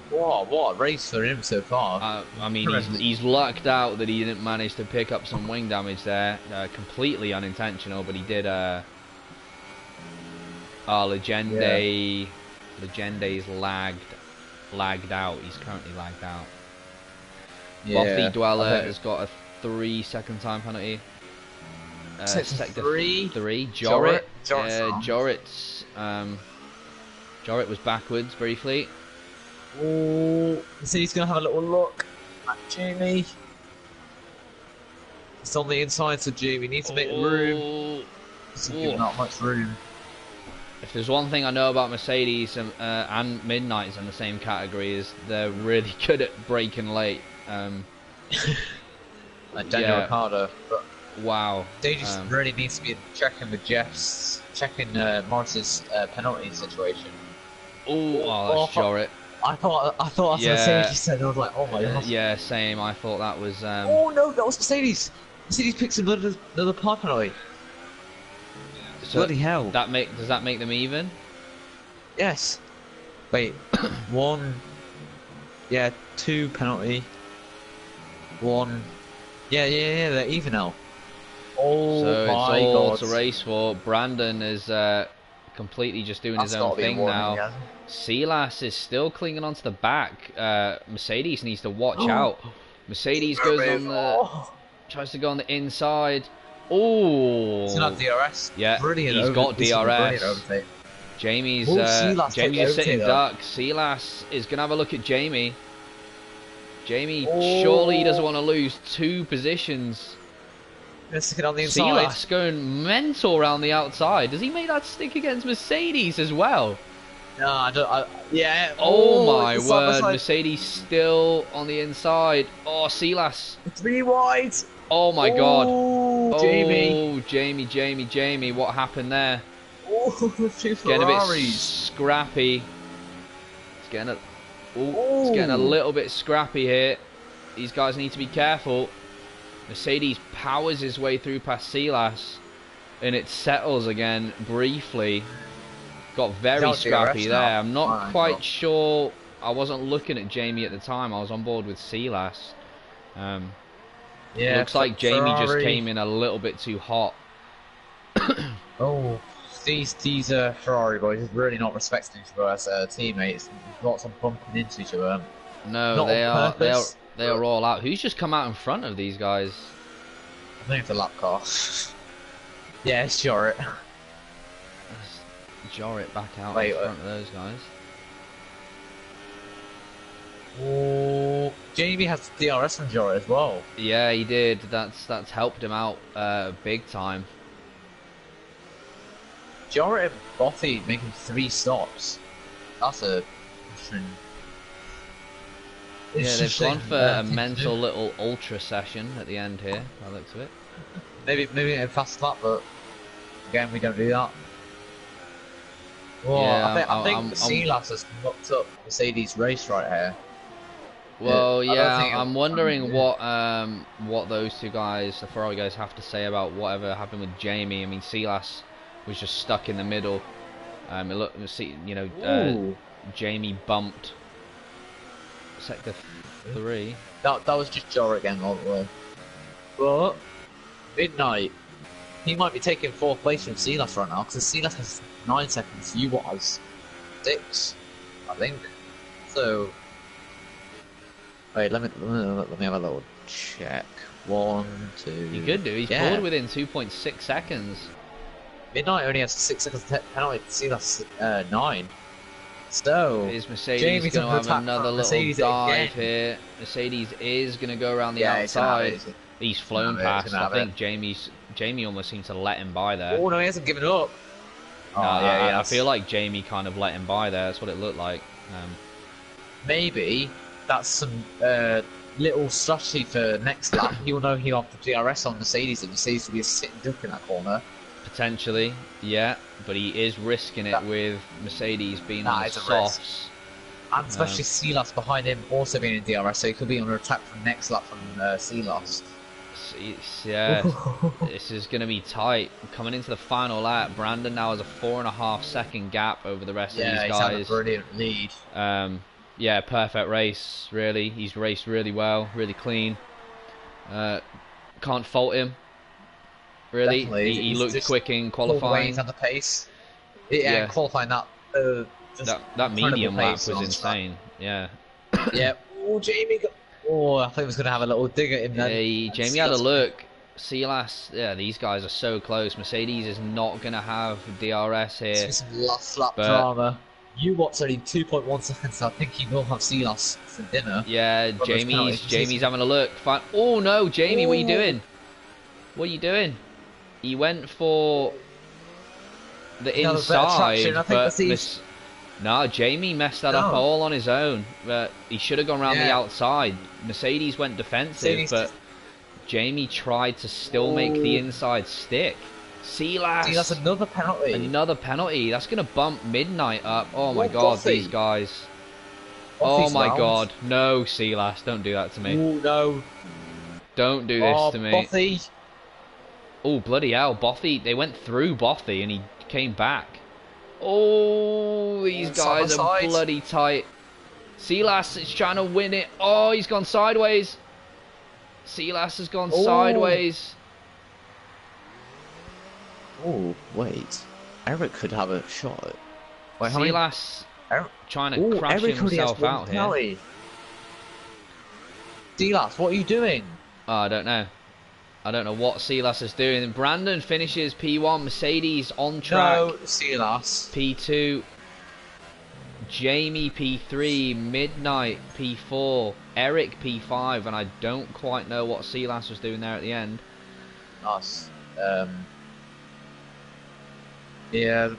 What a race for him so far. I mean, he's lucked out that he didn't manage to pick up some wing damage there. Completely unintentional, but he did. Legende's lagged out. He's currently lagged out. Yeah, Buffy Dweller has got a 3-second time penalty. Sector 3. Jorrit. Jorrit was backwards briefly. Oh, see, he's gonna have a little look at Jamie. It's on the inside, so Jamie needs to make room. Not much room. If there's one thing I know about Mercedes and Midnights in the same category, is they're really good at braking late. Like Daniel Ricciardo. But wow. They just really needs to be checking with Jeff's, checking Morris's penalty situation. Oh, that's Jorrit. I thought that's what Mercedes said. I was like, oh my God. Yeah, same. I thought that was. Oh no, that was Mercedes. Mercedes picks another part penalty. So bloody hell. Does that make them even? Yes. Wait, 1. Yeah, 2 penalty. 1. Yeah, they're even now. Oh so my it's all God. to race for. Brandon is completely just doing his own thing now. Silas is still clinging onto the back. Mercedes needs to watch out. Mercedes goes on the tries to go on the inside. Oh, he's not DRS. Yeah, brilliant. He's got DRS. Jamie's sitting duck. Silas is gonna have a look at Jamie. Jamie surely doesn't want to lose 2 positions. Let's stick it on the inside. Silas going mental around the outside. Does he make that stick against Mercedes as well? No, I don't. Yeah. Oh my word! Mercedes still on the inside. Oh, Silas. 3 wide. Oh my God. Jamie. Oh, Jamie. What happened there? Oh, it's getting a bit scrappy. It's getting a little bit scrappy here. These guys need to be careful. Mercedes powers his way through past Silas, and it settles again briefly. Got very scrappy there. I'm not quite sure. I wasn't looking at Jamie at the time. I was on board with Silas. Looks like Jamie just came in a little bit too hot. Oh, these Ferrari boys are really not respecting each other as teammates. Lots of bumping into each other. No, they are all out. Who's just come out in front of these guys? I think it's a lap car. Yeah, it's Jorrit. Jorrit back out in front of those guys. Oh, Jamie has DRS from Jora as well. Yeah, he did. That's helped him out big time. Jora and Bothy making 3 stops. That's a Yeah, they've gone for a mental little ultra session at the end here. By the looks of it. Maybe a fast lap, but again we don't do that. Well, Yeah, I think Silas has knocked up Mercedes race right here. Well, yeah, think I'm wondering what those two guys, the Ferrari guys, have to say about whatever happened with Jamie. I mean, Silas was just stuck in the middle. Jamie bumped sector 3. That was just Jora again all the way. But Midnight, he might be taking 4th place from Silas right now because Silas has 9 seconds. You has 6, I think. So wait, let me have a little check. 1, 2. He could do. He's pulled within 2.6 seconds. Midnight only has 6 seconds penalty. Silas 9. So is Mercedes going to have another little dive here? Mercedes is going to go around the outside. He's flown past. I think Jamie almost seemed to let him by there. Oh no, he hasn't given up. No, I feel like Jamie kind of let him by there. That's what it looked like. Maybe that's some little strategy for next lap. He'll know he'll have to DRS on Mercedes, and Mercedes will be a sitting duck in that corner. Potentially, yeah, but he is risking it with Mercedes being on the softs. And especially Silas behind him also being in DRS, so he could be on attack from next lap from Silas. Yeah, this is going to be tight. Coming into the final lap, Brandon now has a 4.5 second gap over the rest of these guys. Yeah, he's had a brilliant lead. Yeah, perfect race, really. He's raced really well, really clean. Can't fault him. Really, he looked quick in qualifying. He's at the pace. Yeah, qualifying that. That medium lap was insane. Yeah. Yeah. Oh, Jamie. I thought he was going to have a little dig at him then. Yeah, Jamie had a look. Silas, yeah, these guys are so close. Mercedes is not going to have DRS here. This is some last lap drama. You watch only 2.1 seconds, so I think he will have Silas for dinner. Yeah, Jamie's having a look. Fine. Oh no, Jamie, what are you doing? What are you doing? He went for the inside, but no, Jamie messed that up all on his own. He should have gone around the outside. Mercedes went defensive, but Jamie tried to still make the inside stick. Silas. That's another penalty. Another penalty. That's going to bump Midnight up. Oh my god, these guys. Bothy's oh my god. No, Silas, don't do that to me. Oh no. Don't do this to me. Bothy. Oh, bloody hell. Bothy, they went through Bothy and he came back. Oh, these guys are bloody tight. Silas is trying to win it. Oh, he's gone sideways. Silas has gone sideways. Oh, wait. Eric could have a shot. Wait, Silas trying to crash himself out here. Silas, what are you doing? Oh, I don't know. I don't know what Silas is doing. Brandon finishes P1. Mercedes on track. No, Silas. P2. Jamie P3. Midnight P4. Eric P5. And I don't quite know what Silas was doing there at the end. Nice. Yeah,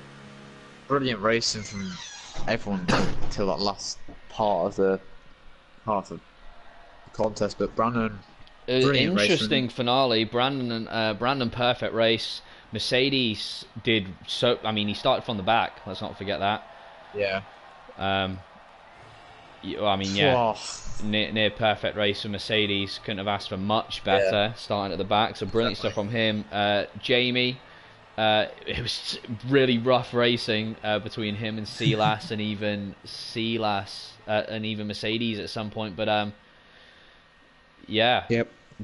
brilliant racing from everyone till that last part of the contest. But Brandon, interesting finale. Brandon perfect race. Mercedes did so. I mean, he started from the back. Let's not forget that. Yeah. I mean, yeah. Near perfect race for Mercedes. Couldn't have asked for much better. Starting at the back. So brilliant stuff from him. Jamie. It was really rough racing between him and Silas, and even Mercedes at some point. But yeah,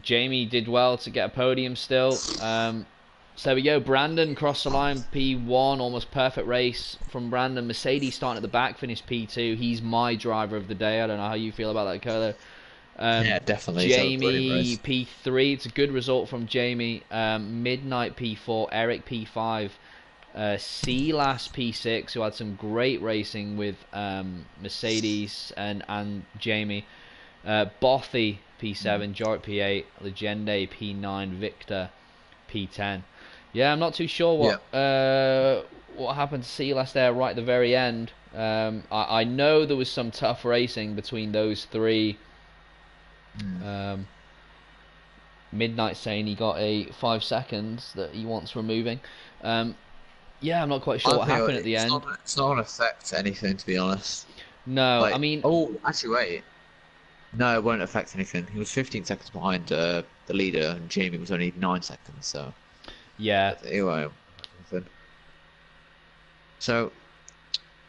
Jamie did well to get a podium still. So there we go. Brandon crossed the line, P1, almost perfect race from Brandon. Mercedes starting at the back, finished P2. He's my driver of the day. I don't know how you feel about that, Carlo. Yeah, definitely. Jamie P3. It's a good result from Jamie. Midnight P4. Eric P5. Sealass P6, who had some great racing with Mercedes and Jamie. Bothy P7, Jort P8, Legende P9, Victor P10. Yeah, I'm not too sure what happened to Sealass there right at the very end. I know there was some tough racing between those three. Midnight saying he got a 5 seconds that he wants removing. Yeah, I'm not quite sure what happened at the end. It's not going to affect anything, to be honest. No, Like, I mean... Oh, actually, wait. No, it won't affect anything. He was 15 seconds behind the leader, and Jamie was only 9 seconds, so... Yeah. It won't happen. So...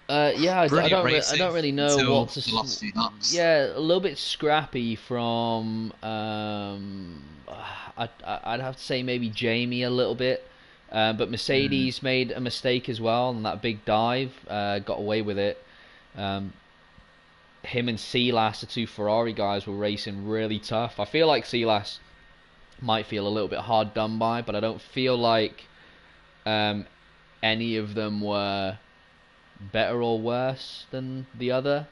yeah, I don't really know what to... The last few laps. Yeah, a little bit scrappy from... I'd have to say maybe Jamie a little bit. But Mercedes made a mistake as well on that big dive. Got away with it. Him and Sealass, the two Ferrari guys, were racing really tough. I feel like Sealass might feel a little bit hard done by, but I don't feel like any of them were better or worse than the other.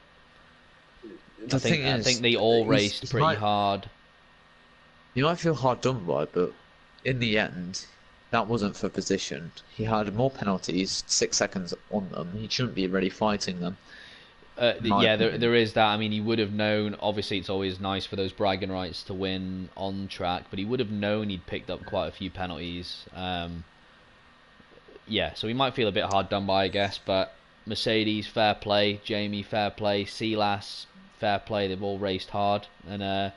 I think they all raced pretty hard. You might feel hard done by, but in the end, that wasn't for position. He had more penalties, 6 seconds on them. He shouldn't be really fighting them. Yeah, there is that. I mean, he would have known. Obviously, it's always nice for those bragging rights to win on track, but he would have known he'd picked up quite a few penalties. Yeah, so he might feel a bit hard done by, I guess. But Mercedes, fair play. Jamie, fair play. Sealass, fair play. They've all raced hard, and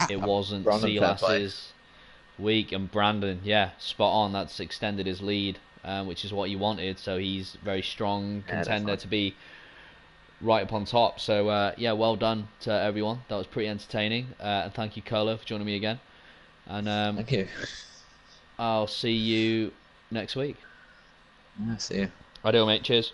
it wasn't Sealass's week. And Brandon, yeah, spot on. That's extended his lead, which is what you wanted. So he's a very strong contender to be right up on top. So yeah, well done to everyone. That was pretty entertaining. And thank you, Carlo, for joining me again. And thank you. I'll see you next week. Yeah, see you. Right, mate. Cheers.